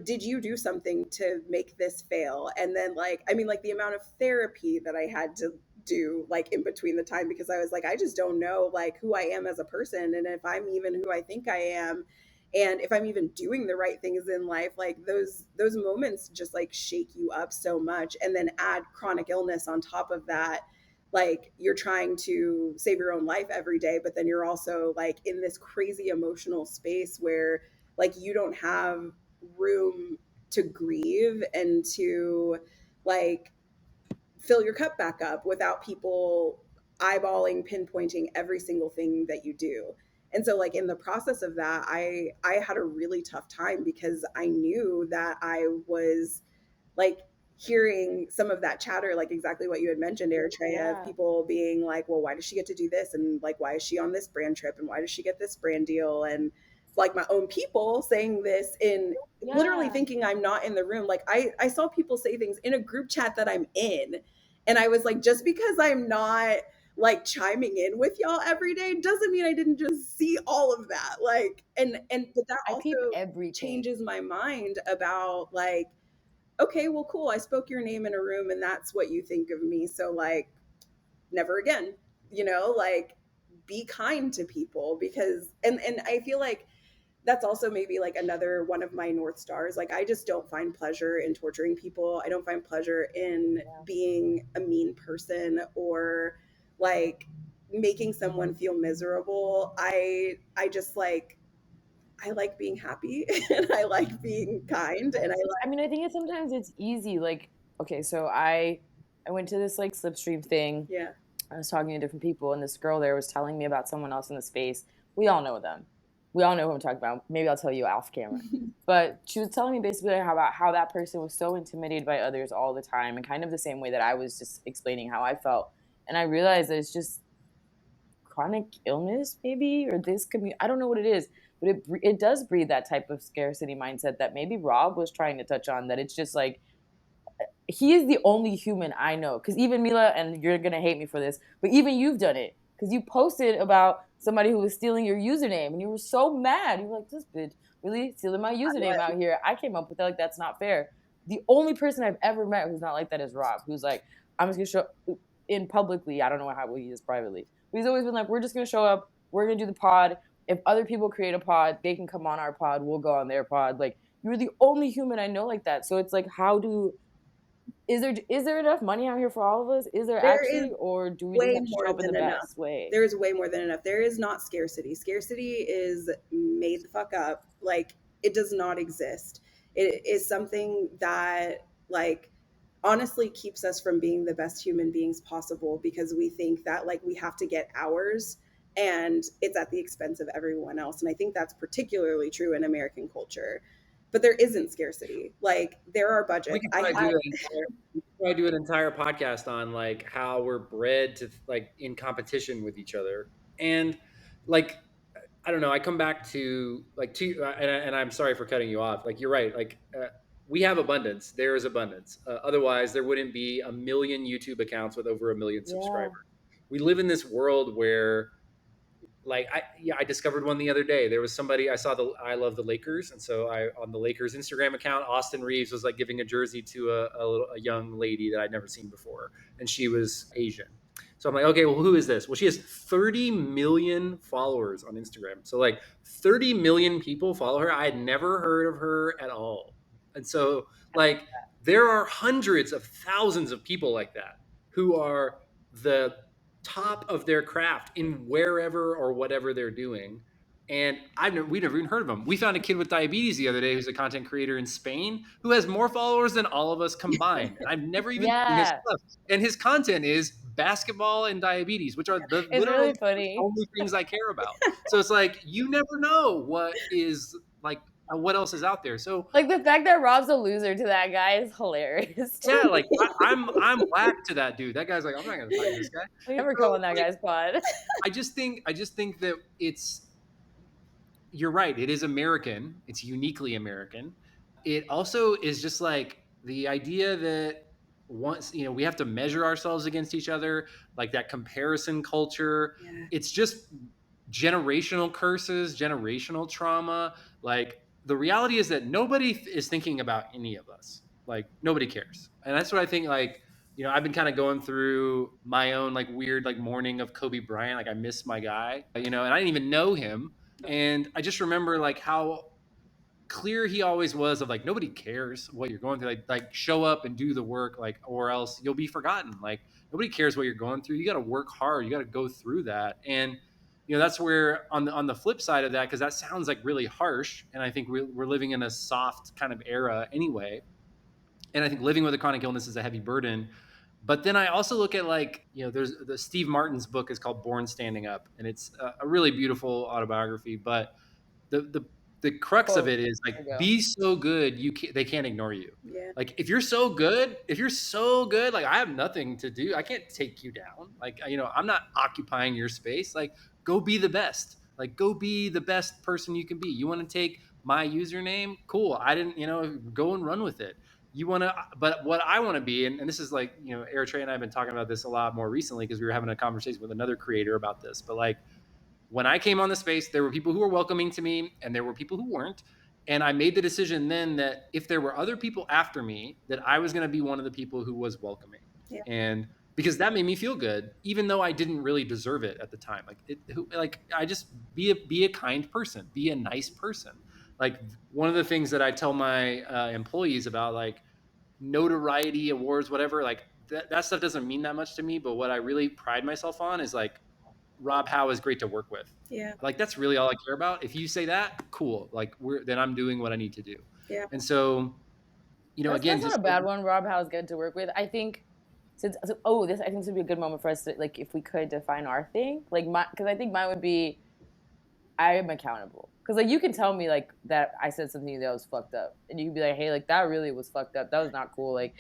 did you do something to make this fail, and then like I mean like the amount of therapy that I had to do like in between the time because I was like I just don't know like who I am as a person and if I'm even who I think I am and if I'm even doing the right things in life. Like those moments just like shake you up so much, and then add chronic illness on top of that. Like you're trying to save your own life every day, but then you're also like in this crazy emotional space where like you don't have room to grieve and to like fill your cup back up without people eyeballing, pinpointing every single thing that you do. And so like in the process of that, I had a really tough time because I knew that I was like hearing some of that chatter, like exactly what you had mentioned, Eritrea, of Yeah. people being like, well, why does she get to do this? And like, why is she on this brand trip? And why does she get this brand deal? And like my own people saying this in literally Yeah. thinking I'm not in the room. Like I saw people say things in a group chat that I'm in. And I was like, just because I'm not like chiming in with y'all every day doesn't mean I didn't just see all of that. Like, and but that I peep also everything. changes my mind about like, okay, well, cool. I spoke your name in a room and that's what you think of me. So, like, never again, like be kind to people because, and I feel like that's also maybe like another one of my North Stars. Like, I just don't find pleasure in torturing people. I don't find pleasure in Yeah. being a mean person or like making someone feel miserable. I just like, I like being happy and I like being kind and I I like, mean, I think sometimes it's easy. Like, okay, so I went to this like slipstream thing. yeah. I was talking to different people, and this girl there was telling me about someone else in the space. We all know them. We all know who I'm talking about. Maybe I'll tell you off camera. But she was telling me basically about how that person was so intimidated by others all the time, and kind of the same way that I was just explaining how I felt. And I realized that it's just chronic illness, maybe, or this community. I don't know what it is, but it does breed that type of scarcity mindset that maybe Rob was trying to touch on. That it's just like he is the only human I know. Because even Mila, and you're gonna hate me for this, but even you've done it. Because you posted about somebody who was stealing your username, and you were so mad. You were like, "This bitch really stealing my username out here." I came up with that, like that's not fair. The only person I've ever met who's not like that is Rob, who's like, "I'm just gonna show in publicly." I don't know how he is privately, but he's always been like, "We're just gonna show up. We're gonna do the pod. If other people create a pod, they can come on our pod. We'll go on their pod." Like you're the only human I know like that. So it's like, how do is there enough money out here for all of us? Is there There is actually, or do we just way have to show more up in the than enough. best way? There is way more than enough. There is not scarcity. Scarcity is made the fuck up. Like, it does not exist. It is something that, like, honestly keeps us from being the best human beings possible, because we think that, like, we have to get ours and it's at the expense of everyone else. And I think that's particularly true in American culture. But there isn't scarcity. Like, there are We budgets. could I probably had, do an entire podcast on like how we're bred to like in competition with each other, and like I don't know. I come back to like and I'm sorry for cutting you off. Like you're right. Like we have abundance. There is abundance. Otherwise, there wouldn't be a million YouTube accounts with over a million Yeah. subscribers. We live in this world where like I discovered one the other day. There was somebody I saw the I love the Lakers, and so I on the Lakers Instagram account, Austin Reeves was like giving a jersey to a young lady that I'd never seen before, and she was Asian. So I'm like, okay, well, who is this? Well, she has 30 million followers on Instagram. So like 30 million people follow her. I had never heard of her at all, and so like there are hundreds of thousands of people like that who are the top of their craft in wherever or whatever they're doing. And we never even heard of him. We found a kid with diabetes the other day who's a content creator in Spain who has more followers than all of us combined. And I've never even seen his Yeah. stuff. And his content is basketball and diabetes, which are the It's literally really funny. only things I care about. So it's like you never know what is like what else is out there. So Like the fact that Rob's a loser to that guy is hilarious to yeah, like me. I'm whack to that dude. That guy's like, I'm not gonna fight this guy. We And never come so on that like guy's pod. I just think that you're right. It is American. It's uniquely American. It also is just like the idea that once, we have to measure ourselves against each other, like that comparison culture. yeah, It's just generational curses, generational trauma. Like the reality is that nobody is thinking about any of us. Like nobody cares. And that's what I think like I've been kind of going through my own like weird like mourning of Kobe Bryant. Like I miss my guy, and I didn't even know him. And I just remember like how clear he always was of like nobody cares what you're going through. Like show up and do the work, like or else you'll be forgotten. Like nobody cares what you're going through. You got to work hard. You got to go through that. And that's where on the flip side of that, because that sounds like really harsh, and I think we're living in a soft kind of era anyway. And I think living with a chronic illness is a heavy burden. But then I also look at like there's the Steve Martin's book is called Born Standing Up, and it's a really beautiful autobiography. But the the crux of Quote. it is like There you go. be so good they can't ignore you. yeah, Like if you're so good, like I have nothing to do. I can't take you down. Like I'm not occupying your space. Like go be the best. Like go be the best person you can be. You want to take my username? Cool. I didn't, go and run with it. You want to, but what I want to be, and this is like, Eritrea and I have been talking about this a lot more recently because we were having a conversation with another creator about this. But like when I came on the space, there were people who were welcoming to me and there were people who weren't. And I made the decision then that if there were other people after me, that I was going to be one of the people who was welcoming. yeah, And because that made me feel good, even though I didn't really deserve it at the time. Like I just be a kind person, be a nice person. Like one of the things that I tell my employees about like notoriety, awards, whatever, like that stuff doesn't mean that much to me. But what I really pride myself on is like Rob Howe is great to work with. yeah, Like that's really all I care about. If you say that, cool. Like then I'm doing what I need to do. yeah, And so, again, That's not just a bad one. Rob Howe's good to work with. I think this I think this would be a good moment for us to like if we could define our thing. Like because I think mine would be I am accountable. Because like you can tell me like that I said something that was fucked up. And you can be like, hey, like that really was fucked up. That was not cool. Like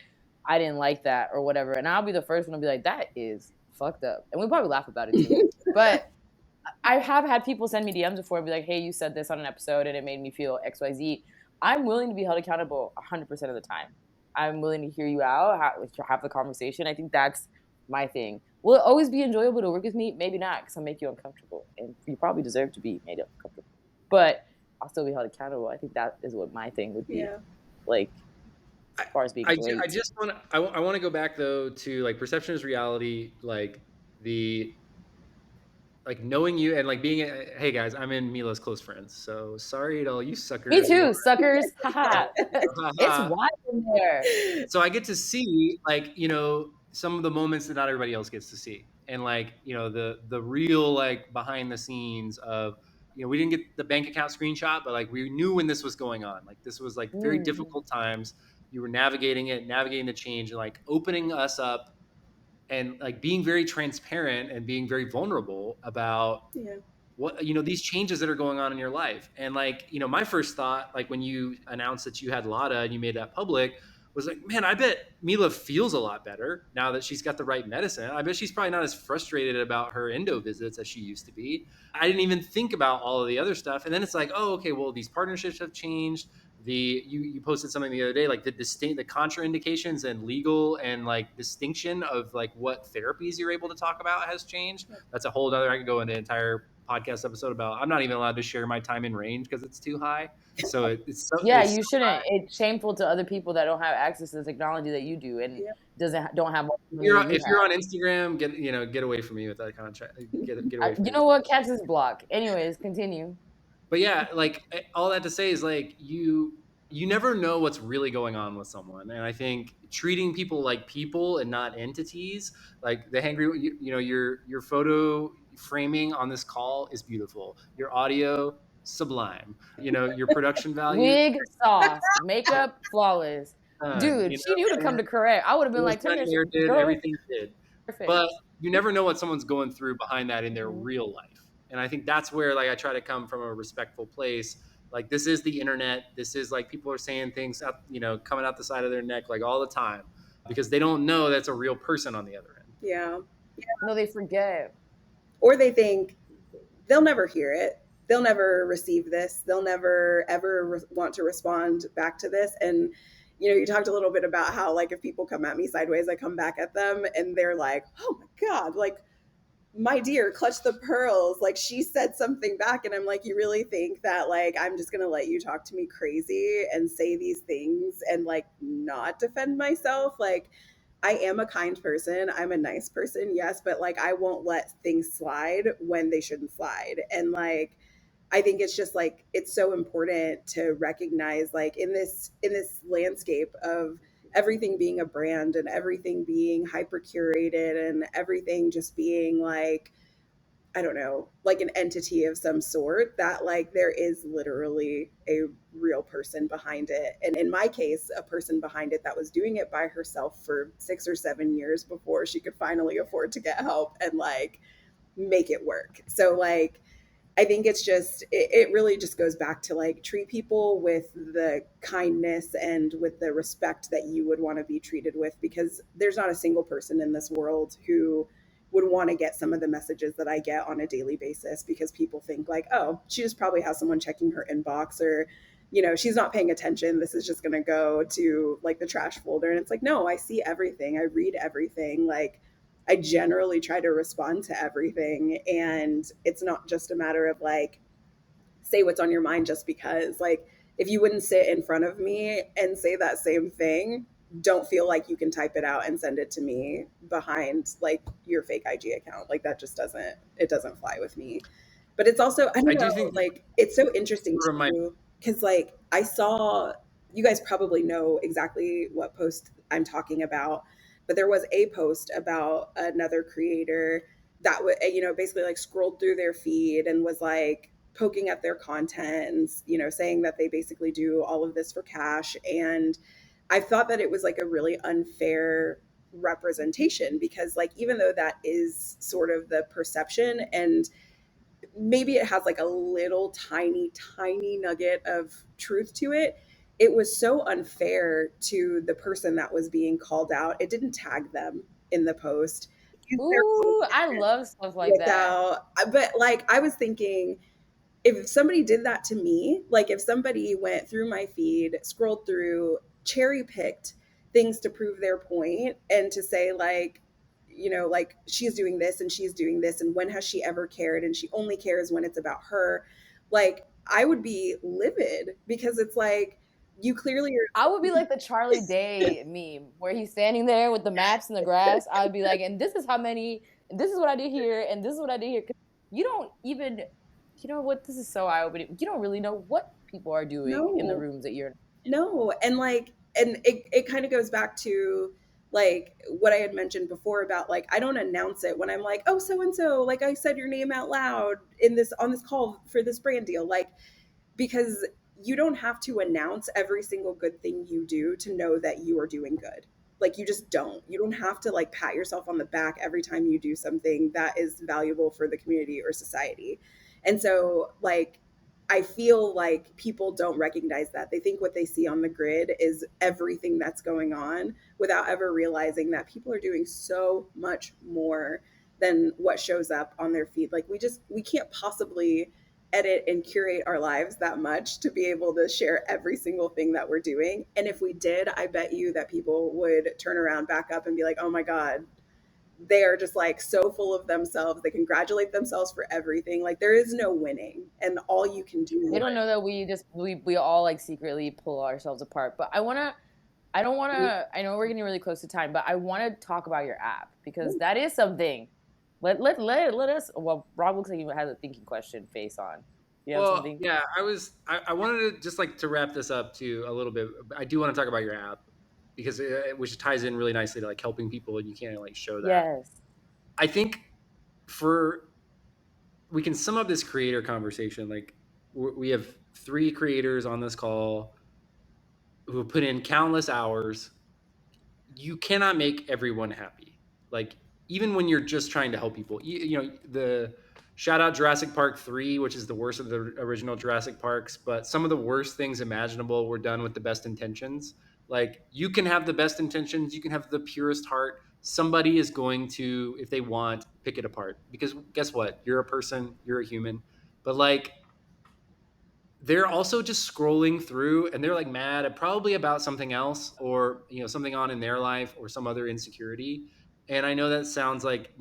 I didn't like that or whatever. And I'll be the first one to be like, that is fucked up. And we'll probably laugh about it too. But I have had people send me DMs before and be like, hey, you said this on an episode and it made me feel XYZ. I'm willing to be held accountable 100% of the time. I'm willing to hear you out, have the conversation. I think that's my thing. Will it always be enjoyable to work with me? Maybe not, because I'll make you uncomfortable. And you probably deserve to be made uncomfortable. But I'll still be held accountable. I think that is what my thing would be. yeah, Like, as far as being great. I just want to I want to go back though to like perception is reality, like the like knowing you and like being hey guys, I'm in Mila's close friends, so sorry to all you suckers. Me too, suckers. Haha. It's wild there. So I get to see, like, some of the moments that not everybody else gets to see, and, like, the real, like, behind the scenes of, we didn't get the bank account screenshot, but, like, we knew when this was going on. Like, this was, like, very difficult times. You were navigating the change, and, like, opening us up, and, like, being very transparent and being very vulnerable about Yeah. what, these changes that are going on in your life. And, like, my first thought, like, when you announced that you had LADA and you made that public, was like, man, I bet Mila feels a lot better now that she's got the right medicine. I bet she's probably not as frustrated about her endo visits as she used to be. I didn't even think about all of the other stuff. And then it's like, oh, okay, well, these partnerships have changed. You posted something the other day, like the contraindications and legal and, like, distinction of, like, what therapies you're able to talk about has changed. That's a whole other, I could go into an entire podcast episode about. I'm not even allowed to share my time in range because it's too high. So Yeah, it's you shouldn't. It's shameful to other people that don't have access to the technology that you do and Yeah. don't have more money that you if you're have. on Instagram, get away from me with that contract. Get away from You me. know what? Catch this block. Anyways, continue. But yeah, like, all that to say is, like, you never know what's really going on with someone. And I think treating people like people and not entities, like the Hangry, your photo framing on this call is beautiful. Your audio, sublime. Your production value, Wig sauce, makeup flawless. Dude, she knew to come to correct. I would have been was like, turn done your here, did girl everything did. perfect. But you never know what someone's going through behind that in their Mhm. real life. And I think that's where, like, I try to come from a respectful place. Like, this is the internet. This is, like, people are saying things out, coming out the side of their neck, like, all the time, because they don't know that's a real person on the other end. Yeah. No, they forget. Or they think they'll never hear it. They'll never receive this. They'll never ever want to respond back to this. And you talked a little bit about how, like, if people come at me sideways, I come back at them, and they're like, "Oh my god, like, my dear, clutch the pearls. Like, she said something back." And I'm like, "You really think that, like, I'm just gonna let you talk to me crazy and say these things and, like, not defend myself? Like, I am a kind person. I'm a nice person, yes, but, like, I won't let things slide when they shouldn't slide." And, like, I think it's just, like, it's so important to recognize, like, in this landscape of everything being a brand and everything being hyper curated and everything just being, like, I don't know, like an entity of some sort, that, like, there is literally a real person behind it. And in my case, a person behind it that was doing it by herself for 6 or 7 years before she could finally afford to get help and, like, make it work. So, like, I think it's just, it really just goes back to, like, treat people with the kindness and with the respect that you would want to be treated with, because there's not a single person in this world who would want to get some of the messages that I get on a daily basis, because people think, like, oh, she just probably has someone checking her inbox, or, she's not paying attention. This is just going to go to, like, the trash folder. And it's like, no, I see everything. I read everything. Like, I generally try to respond to everything. And it's not just a matter of, like, say what's on your mind just because. Like, if you wouldn't sit in front of me and say that same thing, don't feel like you can type it out and send it to me behind, like, your fake IG account. Like, that just doesn't fly with me. But it's also, I I don't do know, think that like, it's so interesting sort of my too, because, like, I saw, you guys probably know exactly what post I'm talking about, but there was a post about another creator that would, basically, like, scrolled through their feed and was, like, poking at their content and, saying that they basically do all of this for cash. And I thought that it was, like, a really unfair representation, because, like, even though that is sort of the perception, and maybe it has, like, a little tiny nugget of truth to it, it was so unfair to the person that was being called out. It didn't tag them in the post. Use their Ooh, I content love stuff like that. without, but, like, I was thinking, if somebody did that to me, like, if somebody went through my feed, scrolled through, cherry picked things to prove their point, and to say, like, like, she's doing this and she's doing this, and when has she ever cared? And she only cares when it's about her. Like, I would be livid, because it's like, you clearly I would be are. like the Charlie Day meme where he's standing there with the maps in the grass. I would be like, and this is how many, and this is what I did here, and this is what I did here. 'Cause you don't even, you know what? This is so eye opening. You don't really know what people are doing in the No. rooms that you're in. No, and, like, and it kind of goes back to like what I had mentioned before about like I don't announce it when I'm like, oh, so and so, like I said your name out loud in this on this call for this brand deal, like because you don't have to announce every single good thing you do to know that you are doing good. Like you just don't. You don't have to like pat yourself on the back every time you do something that is valuable for the community or society. And so like I feel like people don't recognize that. They think what they see on the grid is everything that's going on without ever realizing that people are doing so much more than what shows up on their feed. Like we can't possibly edit and curate our lives that much to be able to share every single thing that we're doing. And if we did, I bet you that people would turn around back up and be like, oh my God, they are just like so full of themselves. They congratulate themselves for everything. Like there is no winning. And all you can They do. don't know that we all like secretly pull ourselves apart. But I don't wanna I know we're getting really close to time, but I wanna talk about your app because that is something. Let us well, Rob looks like he has a thinking question face on. You have Well, something? yeah, I wanted to just like to wrap this up too a little bit. I do want to talk about your app because which ties in really nicely to like helping people, and you can't like show that. Yes. I think for we can sum up this creator conversation like we have three creators on this call who have put in countless hours. You cannot make everyone happy. Like even when you're just trying to help people, you know the shout out Jurassic Park 3, which is the worst of the original Jurassic Parks, but some of the worst things imaginable were done with the best intentions. Like you can have the best intentions, you can have the purest heart. Somebody is going to, if they want, pick it apart because guess what? You're a person, you're a human. But like they're also just scrolling through and they're like mad at probably about something else or something on in their life or some other insecurity. And I know that sounds like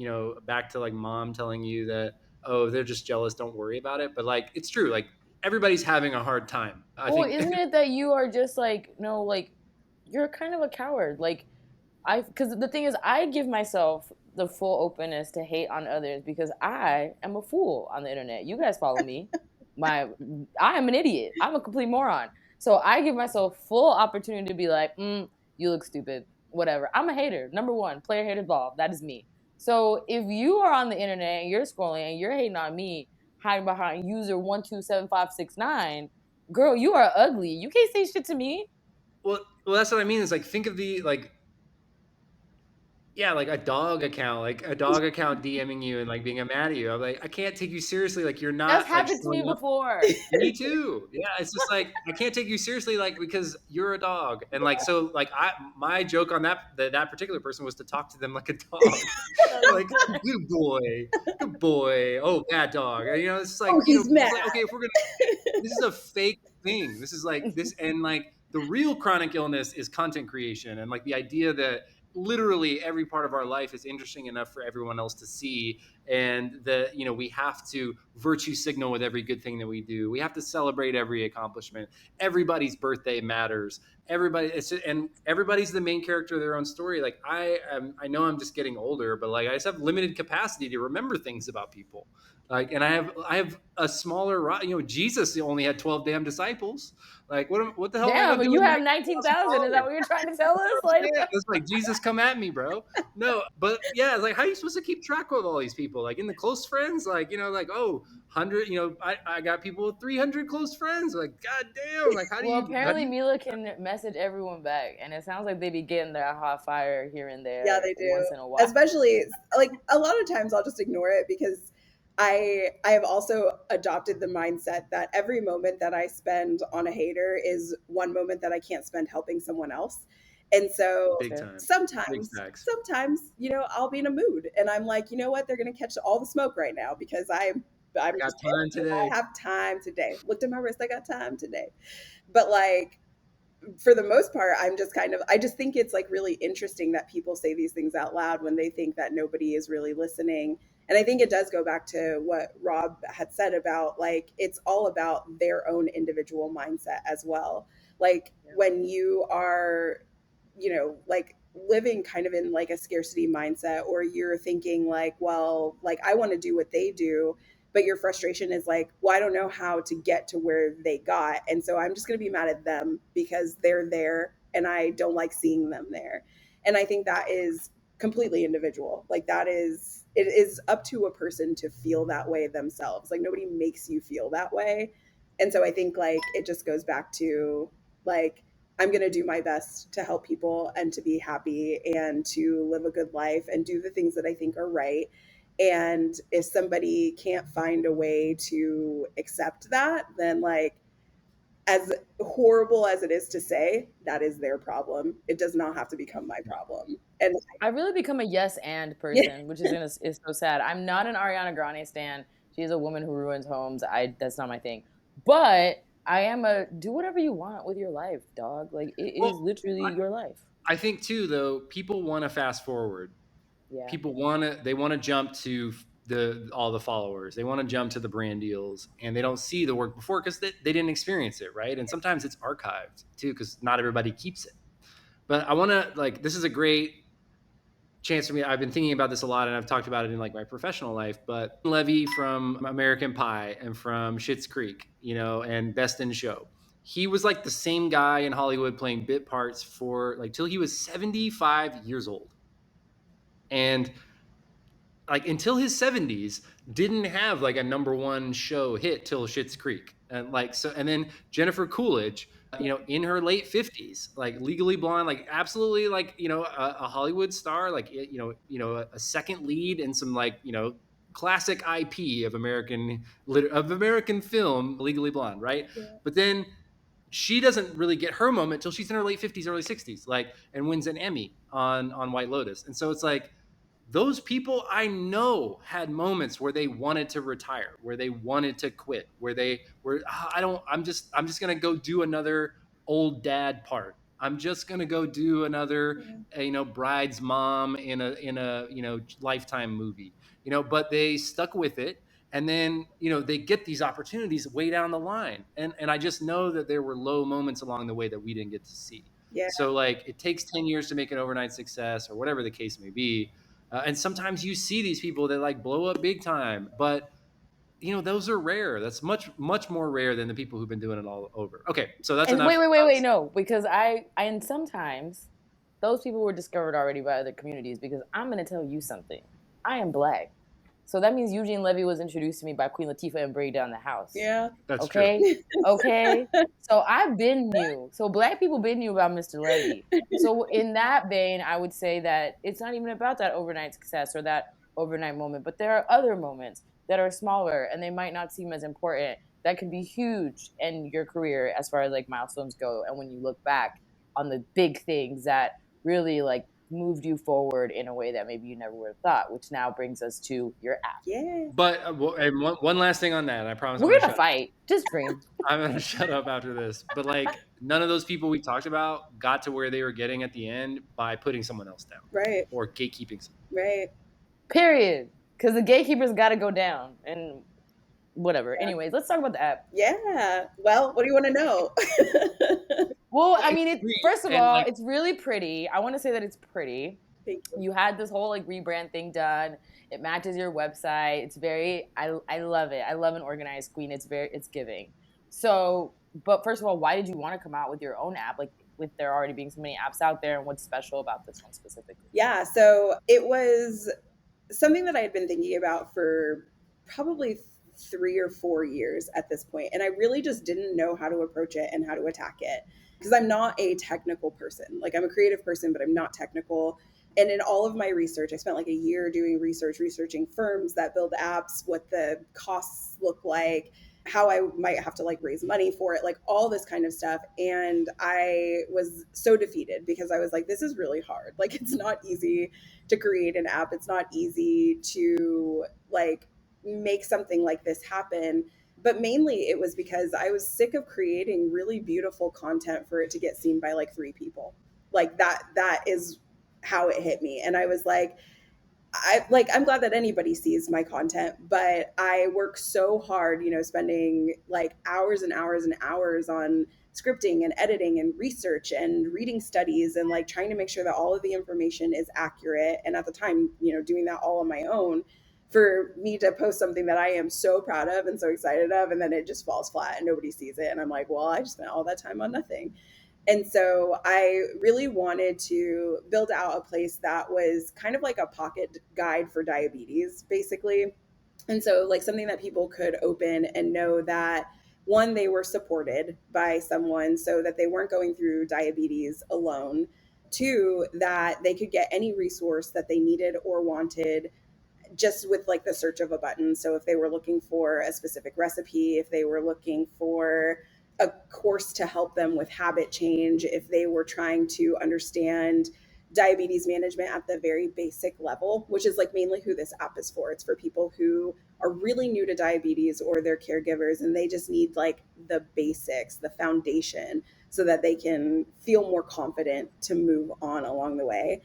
back to like mom telling you that, oh, they're just jealous, don't worry about it, but like it's true, like everybody's having a hard time, I Well, think. isn't it that you are just like no, like you're kind of a coward. Like I because the thing is I give myself the full openness to hate on others because I am a fool on the internet. You guys follow me. My I am an idiot. I'm a complete moron. So I give myself full opportunity to be like, you look stupid. Whatever. I'm a hater. Number one, player hate involved. That is me. So if you are on the internet and you're scrolling and you're hating on me, hiding behind user 127569, girl, you are ugly. You can't say shit to me. Well, that's what I mean is like think of the like yeah, like a dog account DMing you and like being mad at you. I'm like, I can't take you seriously. Like you're That's not like happened to me showing up. before. Me too. Yeah, it's just like I can't take you seriously, like because you're a dog, and like so, like my joke on that particular person was to talk to them like a dog, like good boy, oh bad dog, and, it's just like Oh, he's because mad. like okay, if we're gonna this is a fake thing. This is like this, and like the real chronic illness is content creation, and like the idea that literally every part of our life is interesting enough for everyone else to see, and that we have to virtue signal with every good thing that we do. We have to celebrate every accomplishment. Everybody's birthday matters. And everybody's the main character of their own story. Like I know I'm just getting older, but like I just have limited capacity to remember things about people. Like, and I have a smaller, Jesus only had 12 damn disciples. Like, what the hell am I Damn, gonna do you with have 19,000 19,000. Is that followers? what you're trying to tell us? I'm Like, saying. It's like Jesus, come at me, bro. No, but yeah, it's like how are you supposed to keep track of all these people? Like in the close friends, like like 100. I got people with 300 close friends. Like, god damn, like well, apparently Mila can message everyone back, and it sounds like they be getting their hot fire here and Yeah, there they do. once in a while. Especially like a lot of times I'll just ignore it because I have also adopted the mindset that every moment that I spend on a hater is one moment that I can't spend helping someone else. And so big Fair. time, big sometimes facts. sometimes, I'll be in a mood and I'm like, you know what, they're gonna catch all the smoke right now because I'm I got just time today. I have time today. Looked at my wrist, I got time today. But like for the most part, I just think it's like really interesting that people say these things out loud when they think that nobody is really listening. And I think it does go back to what Rob had said about like, it's all about their own individual mindset as well. Like when you are, like living kind of in like a scarcity mindset, or you're thinking like, well, like I want to do what they do, but your frustration is like, well, I don't know how to get to where they got, and so I'm just going to be mad at them because they're there and I don't like seeing them there. And I think that is completely individual. Like it is up to a person to feel that way themselves. Like nobody makes you feel that way. And so I think like it just goes back to like I'm going to do my best to help people and to be happy and to live a good life and do the things that I think are right. And if somebody can't find a way to accept that, then like as horrible as it is to say, that is their problem. It does not have to become my problem. And I really become a yes and yeah, person, which is so sad. I'm not an Ariana Grande stan. She's a woman who ruins homes. That's not my thing. But I am a do whatever you want with your life, dog. Like it is Well, literally your life. I think too, though, people want to fast forward. Yeah. People want to, they want to jump to all the followers. They want to jump to the brand deals, and they don't see the work before because they didn't experience it, right? And sometimes it's archived too because not everybody keeps it. But I want to like, this is a great chance for me. I've been thinking about this a lot, and I've talked about it in like my professional life. But Levy from American Pie and from Schitt's Creek, you know, and Best in Show. He was like the same guy in Hollywood playing bit parts for like till he was 75 years old. And like until his 70s didn't have like a number one show hit till Schitt's Creek. And like so and then Jennifer Coolidge, you know, in her late 50s, like Legally Blonde, like absolutely like, you know, a Hollywood star, like a second lead in some like, you know, classic IP of American film, Legally Blonde, right? yeah, But then she doesn't really get her moment till she's in her late 50s, early 60s, like, and wins an Emmy on White Lotus. And so it's like those people I know had moments where they wanted to retire, where they wanted to quit, where they were I don't I'm just going to go do another old dad part. I'm just going to go do another yeah, you know bride's mom in a you know Lifetime movie. You know, but they stuck with it, and then you know they get these opportunities way down the line. And I just know that there were low moments along the way that we didn't get to see. yeah, So like it takes 10 years to make an overnight success or whatever the case may be, and sometimes you see these people that like blow up big time, but you know those are rare. That's much more rare than the people who've been doing it all over. Okay, so that's And enough. wait, no, because and sometimes those people were discovered already by other communities because I'm gonna tell you something. I am black. So that means Eugene Levy was introduced to me by Queen Latifah and Bring Down the House. yeah, That's true. Okay? Okay? So I've been new. So black people been new about Mr. Levy. So in that vein, I would say that it's not even about that overnight success or that overnight moment, but there are other moments that are smaller and they might not seem as important that can be huge in your career as far as like milestones go. And when you look back on the big things that really like moved you forward in a way that maybe you never would have thought, which now brings us to your app. yeah. But and one last thing on that. I promise I'm We're going to gonna shut up. fight. Just scream. I'm going to shut up after this. But like none of those people we talked about got to where they were getting at the end by putting someone else down Right, or gatekeeping someone. right. Period. Because the gatekeepers got to go down and whatever. Yeah. Anyways, let's talk about the app. Yeah. Well, what do you want to know? Well, I It's mean, free first of and all, like it's really pretty. I want to say that it's pretty. Thank you. You had this whole like rebrand thing done. It matches your website. It's very. I love it. I love an organized queen. It's giving. So, but first of all, why did you want to come out with your own app? Like with there already being so many apps out there, and what's special about this one specifically? Yeah. So it was something that I had been thinking about for probably 3 or 4 years at this point, and I really just didn't know how to approach it and how to attack it because I'm not a technical person. Like I'm a creative person, but I'm not technical. And in all of my research, I spent like a year doing research, researching firms that build apps, what the costs look like, how I might have to like raise money for it, like all this kind of stuff. And I was so defeated because I was like, this is really hard. Like, it's not easy to create an app. It's not easy to like make something like this happen. But mainly it was because I was sick of creating really beautiful content for it to get seen by like 3 people. Like that is how it hit me. And I was like, I'm glad that anybody sees my content, but I work so hard, you know, spending like hours and hours and hours on scripting and editing and research and reading studies and like trying to make sure that all of the information is accurate. And at the time, you know, doing that all on my own for me to post something that I am so proud of and so excited of, and then it just falls flat and nobody sees it. And I'm like, well, I just spent all that time on nothing. And so I really wanted to build out a place that was kind of like a pocket guide for diabetes, basically. And so, like, something that people could open and know that one, they were supported by someone so that they weren't going through diabetes alone. Two, that they could get any resource that they needed or wanted just with like the search of a button. So if they were looking for a specific recipe, if they were looking for a course to help them with habit change, if they were trying to understand diabetes management at the very basic level, which is like mainly who this app is for. It's for people who are really new to diabetes or their caregivers and they just need like the basics, the foundation, so that they can feel more confident to move on along the way.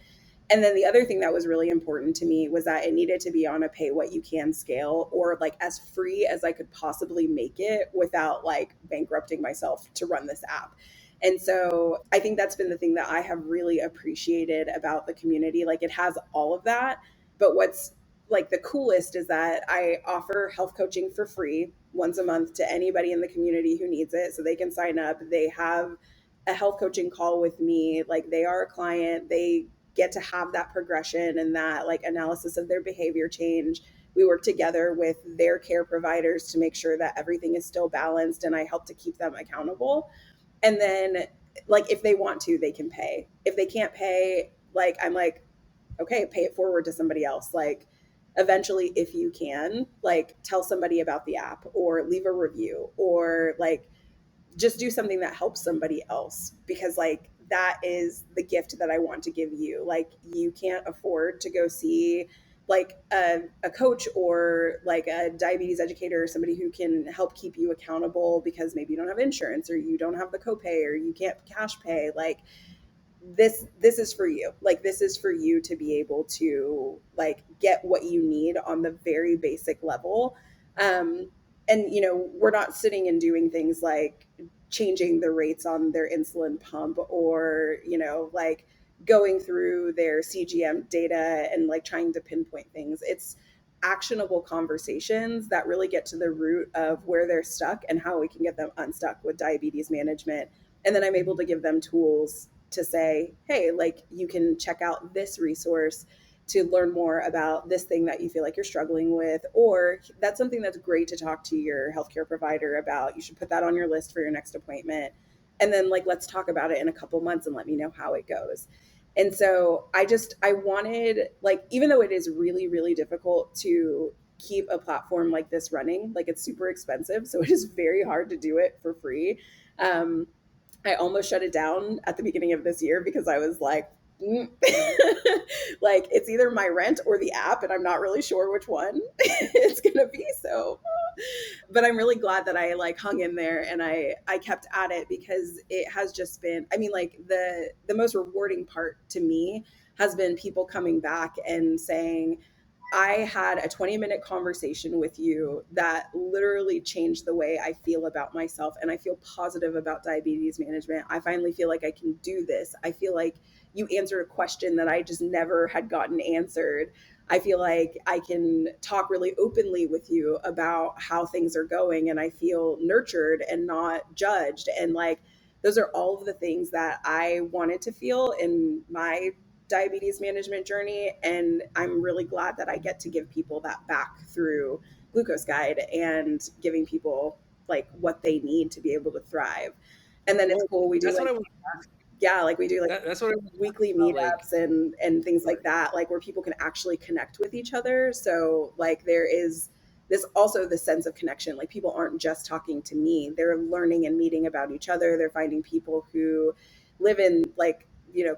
And then the other thing that was really important to me was that it needed to be on a pay what you can scale, or like as free as I could possibly make it without like bankrupting myself to run this app. And so I think that's been the thing that I have really appreciated about the community. Like, it has all of that, but what's like the coolest is that I offer health coaching for free once a month to anybody in the community who needs it. So they can sign up. They have a health coaching call with me. Like, they are a client. They get to have that progression and that like analysis of their behavior change. We work together with their care providers to make sure that everything is still balanced, and I help to keep them accountable. And then, like, if they want to, they can pay. If they can't pay, like, I'm like, okay, pay it forward to somebody else. Like, eventually, if you can, like, tell somebody about the app or leave a review or like just do something that helps somebody else, because like that is the gift that I want to give you. Like, you can't afford to go see like a coach or like a diabetes educator or somebody who can help keep you accountable because maybe you don't have insurance or you don't have the copay or you can't cash pay. Like, this is for you. Like, this is for you to be able to like get what you need on the very basic level. And we're not sitting and doing things like changing the rates on their insulin pump or like going through their CGM data and like trying to pinpoint things. It's actionable conversations that really get to the root of where they're stuck and how we can get them unstuck with diabetes management. And then I'm able to give them tools to say, hey, like, you can check out this resource to learn more about this thing that you feel like you're struggling with, or that's something that's great to talk to your healthcare provider about. You should put that on your list for your next appointment. And then, like, let's talk about it in a couple months and let me know how it goes. And so I wanted, like, even though it is really, really difficult to keep a platform like this running, like, it's super expensive. So it is very hard to do it for free. Um, I almost shut it down at the beginning of this year because I was like, like, it's either my rent or the app, and I'm not really sure which one it's gonna be. So, but I'm really glad that I like hung in there and I kept at it, because it has just been, I mean, like, the most rewarding part to me has been people coming back and saying, I had a 20-minute conversation with you that literally changed the way I feel about myself, and I feel positive about diabetes management. I finally feel like I can do this. I feel like you answered a question that I just never had gotten answered. I feel like I can talk really openly with you about how things are going, and I feel nurtured and not judged. And like, those are all of the things that I wanted to feel in my diabetes management journey. And I'm really glad that I get to give people that back through Glucose Guide and giving people like what they need to be able to thrive. And then it's cool. We do That's what like, I was. yeah, like we do like That's what I was weekly about. Like, meetups and things like that, like where people can actually connect with each other. So like, there is this also the sense of connection. Like, people aren't just talking to me, they're learning and meeting about each other. They're finding people who live in like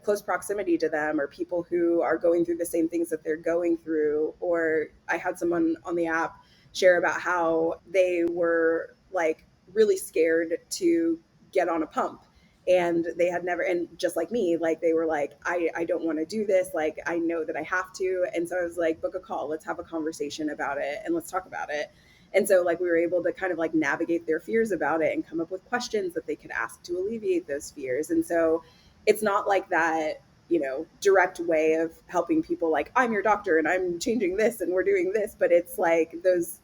close proximity to them, or people who are going through the same things that they're going through. Or I had someone on the app share about how they were like really scared to get on a pump, and they had never, and just like me, like they were like, I don't want to do this, like I know that I have to. And so I was like, book a call, let's have a conversation about it and let's talk about it. And so like we were able to kind of like navigate their fears about it and come up with questions that they could ask to alleviate those fears. And so it's not like that direct way of helping people like, I'm your doctor and I'm changing this and we're doing this, but it's like those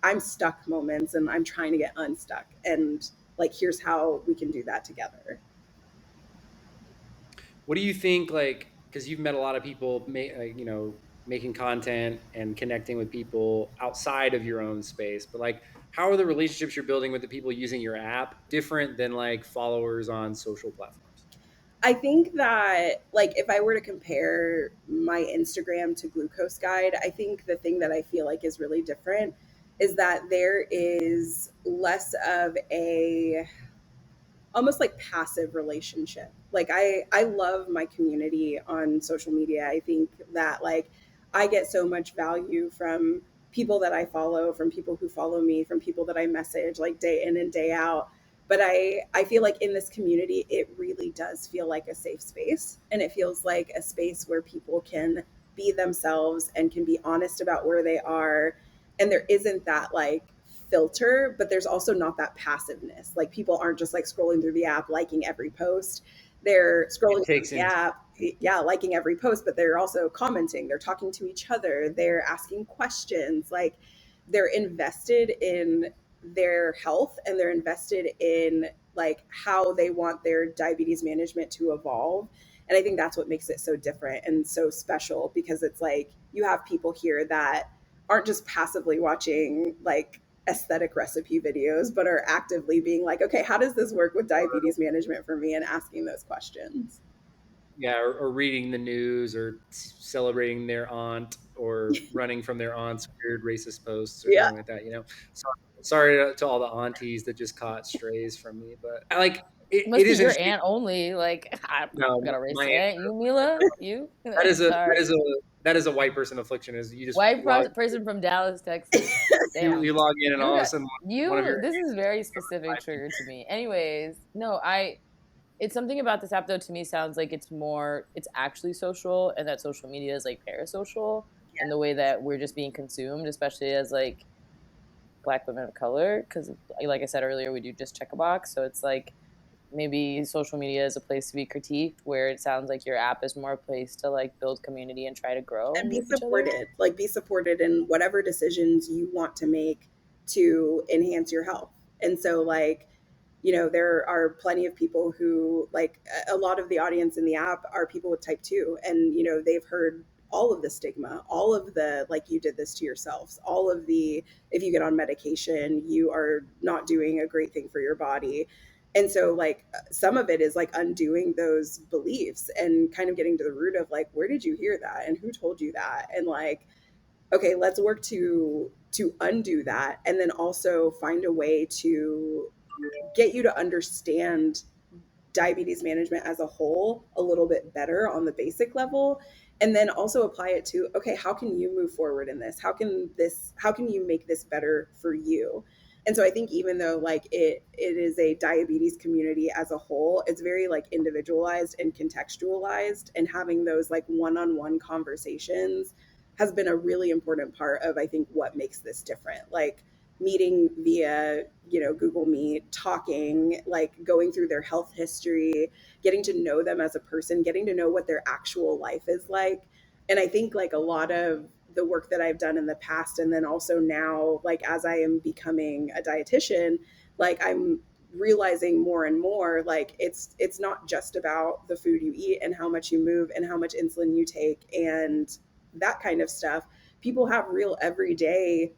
I'm stuck moments and I'm trying to get unstuck, and like, here's how we can do that together. What do you think, like, because you've met a lot of people, making content and connecting with people outside of your own space, but like, how are the relationships you're building with the people using your app different than like followers on social platforms? I think that, like, if I were to compare my Instagram to Glucose Guide, I think the thing that I feel like is really different is that there is less of a almost like passive relationship. Like I love my community on social media. I think that like I get so much value from people that I follow, from people who follow me, from people that I message like day in and day out. But I feel like in this community it really does feel like a safe space, and it feels like a space where people can be themselves and can be honest about where they are, and there isn't that like filter, but there's also not that passiveness. Like people aren't just like scrolling through the app liking every post. They're scrolling It through takes the in. app, yeah, liking every post, but they're also commenting, they're talking to each other, they're asking questions, like they're invested in their health, and they're invested in like how they want their diabetes management to evolve. And I think that's what makes it so different and so special, because it's like you have people here that aren't just passively watching like aesthetic recipe videos, but are actively being like, okay, how does this work with diabetes management for me, and asking those questions. Yeah, or reading the news, or celebrating their aunt, or running from their aunt's weird racist posts or Yeah. something like that. So, sorry to all the aunties that just caught strays from me, but I like It it must be is your interesting. aunt only. Like, I No, got a racist my aunt. You, Mila? You? that is Sorry. a that is a white person affliction. Is you just White log person from Dallas, Texas. you Damn. log in, and You all of a got sudden one of you. your This is very specific trigger to me. Anyways, no, I. It's something about this app though. To me, sounds like it's more. It's actually social, and that social media is like parasocial, in the way that we're just being consumed, especially as like Black women of color. Because, like I said earlier, we do just check a box. So it's like maybe social media is a place to be critiqued, where it sounds like your app is more a place to like build community and try to grow And be with each other. supported, like be supported in whatever decisions you want to make to enhance your health. And so like, you know, there are plenty of people who like, a lot of the audience in the app are people with type 2, and you know, they've heard all of the stigma, all of the like, you did this to yourselves, all of the, if you get on medication you are not doing a great thing for your body. And so like some of it is like undoing those beliefs and kind of getting to the root of like, where did you hear that and who told you that, and like, okay, let's work to undo that, and then also find a way to get you to understand diabetes management as a whole a little bit better on the basic level, and then also apply it to, okay, how can you move forward in this, how can you make this better for you. And so I think even though like it is a diabetes community as a whole, it's very like individualized and contextualized, and having those like one-on-one conversations has been a really important part of, I think, what makes this different. Like meeting via, you know, Google Meet, talking, like going through their health history, getting to know them as a person, getting to know what their actual life is like. And I think like a lot of the work that I've done in the past, and then also now, like as I am becoming a dietitian, like I'm realizing more and more like it's not just about the food you eat and how much you move and how much insulin you take and that kind of stuff. People have real everyday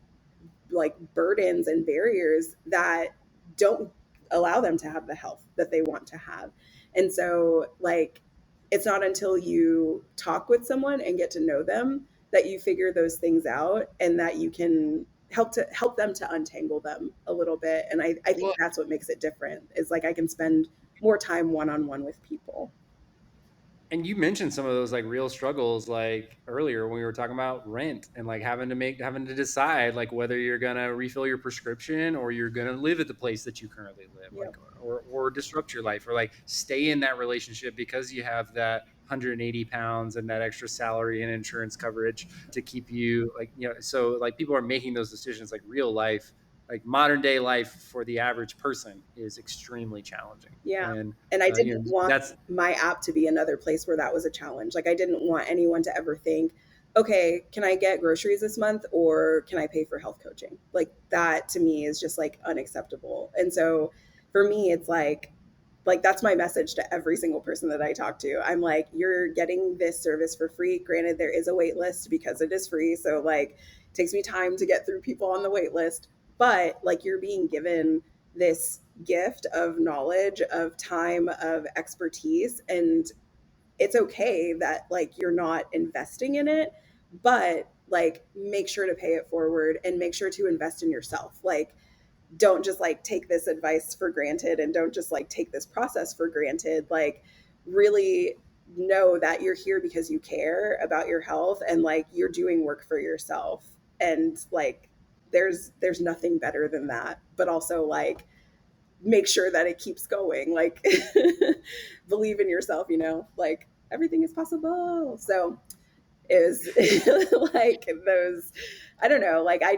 like burdens and barriers that don't allow them to have the health that they want to have. And so like it's not until you talk with someone and get to know them that you figure those things out, and that you can help them to untangle them a little bit. And I think well, that's what makes it different, is like I can spend more time one-on-one with people. and you mentioned some of those like real struggles like earlier when we were talking about rent, and like having to decide like whether you're gonna refill your prescription, or you're gonna live at the place that you currently live, Yep. like, or disrupt your life, or like stay in that relationship because you have that 180 pounds and that extra salary and insurance coverage to keep you, like, so like people are making those decisions. Like real life, like modern day life for the average person is extremely challenging. Yeah. And And I didn't want that's my app to be another place where that was a challenge. Like I didn't want anyone to ever think, okay, can I get groceries this month or can I pay for health coaching? Like that to me is just like unacceptable. And so for me it's like like that's my message to every single person that I talk to. I'm like, you're getting this service for free. Granted, there is a wait list because it is free. So like it takes me time to get through people on the wait list. But like you're being given this gift of knowledge, of time, of expertise. And it's okay that like you're not investing in it, but like make sure to pay it forward and make sure to invest in yourself. Like don't just like take this advice for granted and don't just like take this process for granted. Like really know that you're here because you care about your health and like you're doing work for yourself. And like there's nothing better than that. But also like make sure that it keeps going. Like believe in yourself, you know, like everything is possible. So is like those, I don't know, like I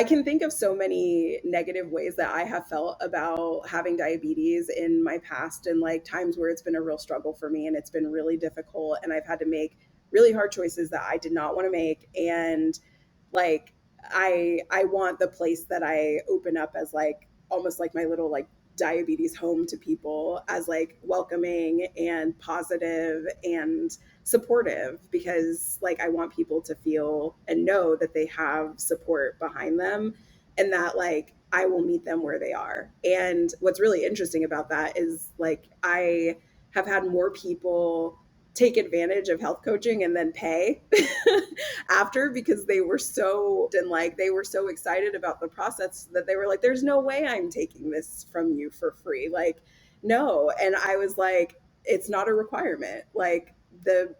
can think of so many negative ways that I have felt about having diabetes in my past and like times where it's been a real struggle for me and it's been really difficult and I've had to make really hard choices that I did not want to make. And like I want the place that I open up as like almost like my little like diabetes home to people as like welcoming and positive and supportive, because like I want people to feel and know that they have support behind them and that like I will meet them where they are. And what's really interesting about that is like I have had more people take advantage of health coaching and then pay after, because they were so and like they were so excited about the process that they were like, there's no way I'm taking this from you for free, like no. And I was like, it's not a requirement. Like the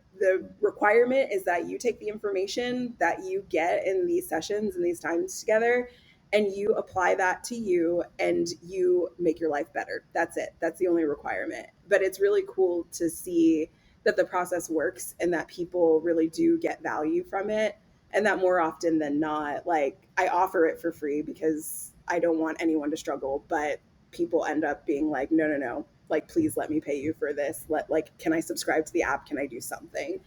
requirement is that you take the information that you get in these sessions and these times together and you apply that to you and you make your life better. That's it. That's the only requirement. But it's really cool to see that the process works and that people really do get value from it, and that more often than not, like I offer it for free because I don't want anyone to struggle, but people end up being like, no, no, no, like please let me pay you for this. Let like, can I subscribe to the app? Can I do something?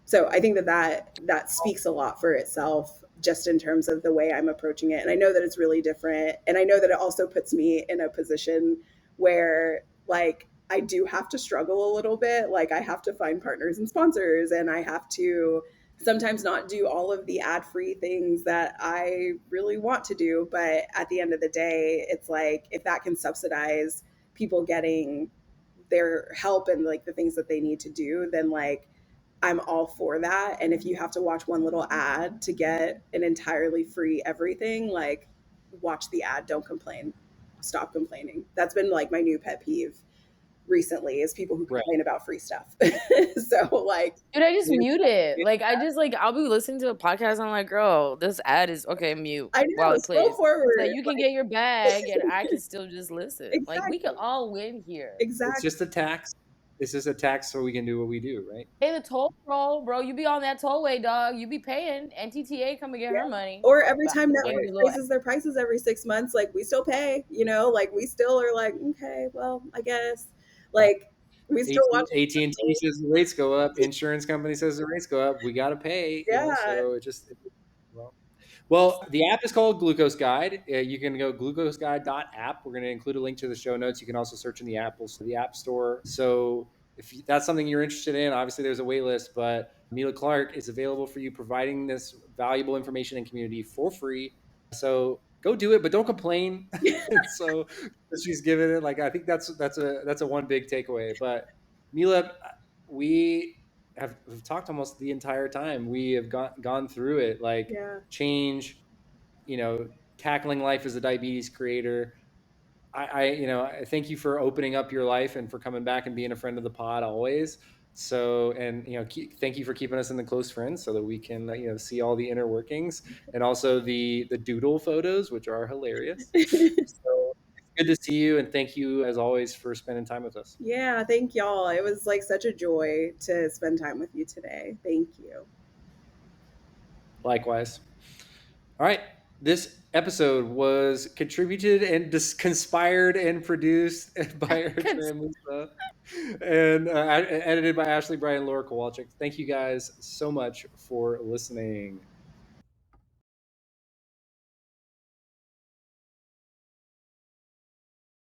So I think that that speaks a lot for itself just in terms of the way I'm approaching it. And I know that it's really different. And I know that it also puts me in a position where like I do have to struggle a little bit. Like I have to find partners and sponsors and I have to sometimes not do all of the ad-free things that I really want to do. But at the end of the day, it's like if that can subsidize people getting their help and like the things that they need to do, then like I'm all for that. And if you have to watch one little ad to get an entirely free everything, like watch the ad, don't complain. Stop complaining. That's been like my new pet peeve recently is people who Right. complain about free stuff. So like Dude, I just mute it. Like I just like I'll be listening to a podcast. I'm like, girl, this ad is okay. Mute I while know, it scroll plays, so that forward. you can Like get your bag and I can still just listen. Like we could exactly. all win here. It's Exactly. just a tax. It's just a tax so we can do what we do, right? Pay the toll roll, bro. You be on that tollway, dog. You be paying. NTTA come and get Yeah. her money. Or every But time I Right. give Netflix you a little. raises their prices every 6 months, like we still pay, you know, like we still are like, okay, well, I guess. Like we still watch AT&T says the rates go up. Insurance company says the rates go up. We got to pay, yeah. so well, well, the app is called Glucose Guide. You can go glucoseguide.app. We're going to include a link to the show notes. You can also search in the App Store. So if that's something you're interested in, obviously there's a wait list, but Mila Clarke is available for you, providing this valuable information and community for free. So go do it, but don't complain. And so she's given it like I think that's a one big takeaway. But Mila, we have talked almost the entire time. We have gone through it like Yeah. change, tackling life as a diabetes creator. I thank you for opening up your life and for coming back and being a friend of the pod always. So, and thank you for keeping us in the close friends so that we can see all the inner workings and also the doodle photos, which are hilarious. So it's good to see you, and thank you as always for spending time with us. Yeah, thank y'all. It was like such a joy to spend time with you today. Thank you. Likewise. All right. This episode was contributed and conspired and produced by Archer and Lisa and edited by Ashley, Brian, Laura Kowalczyk. Thank you guys so much for listening.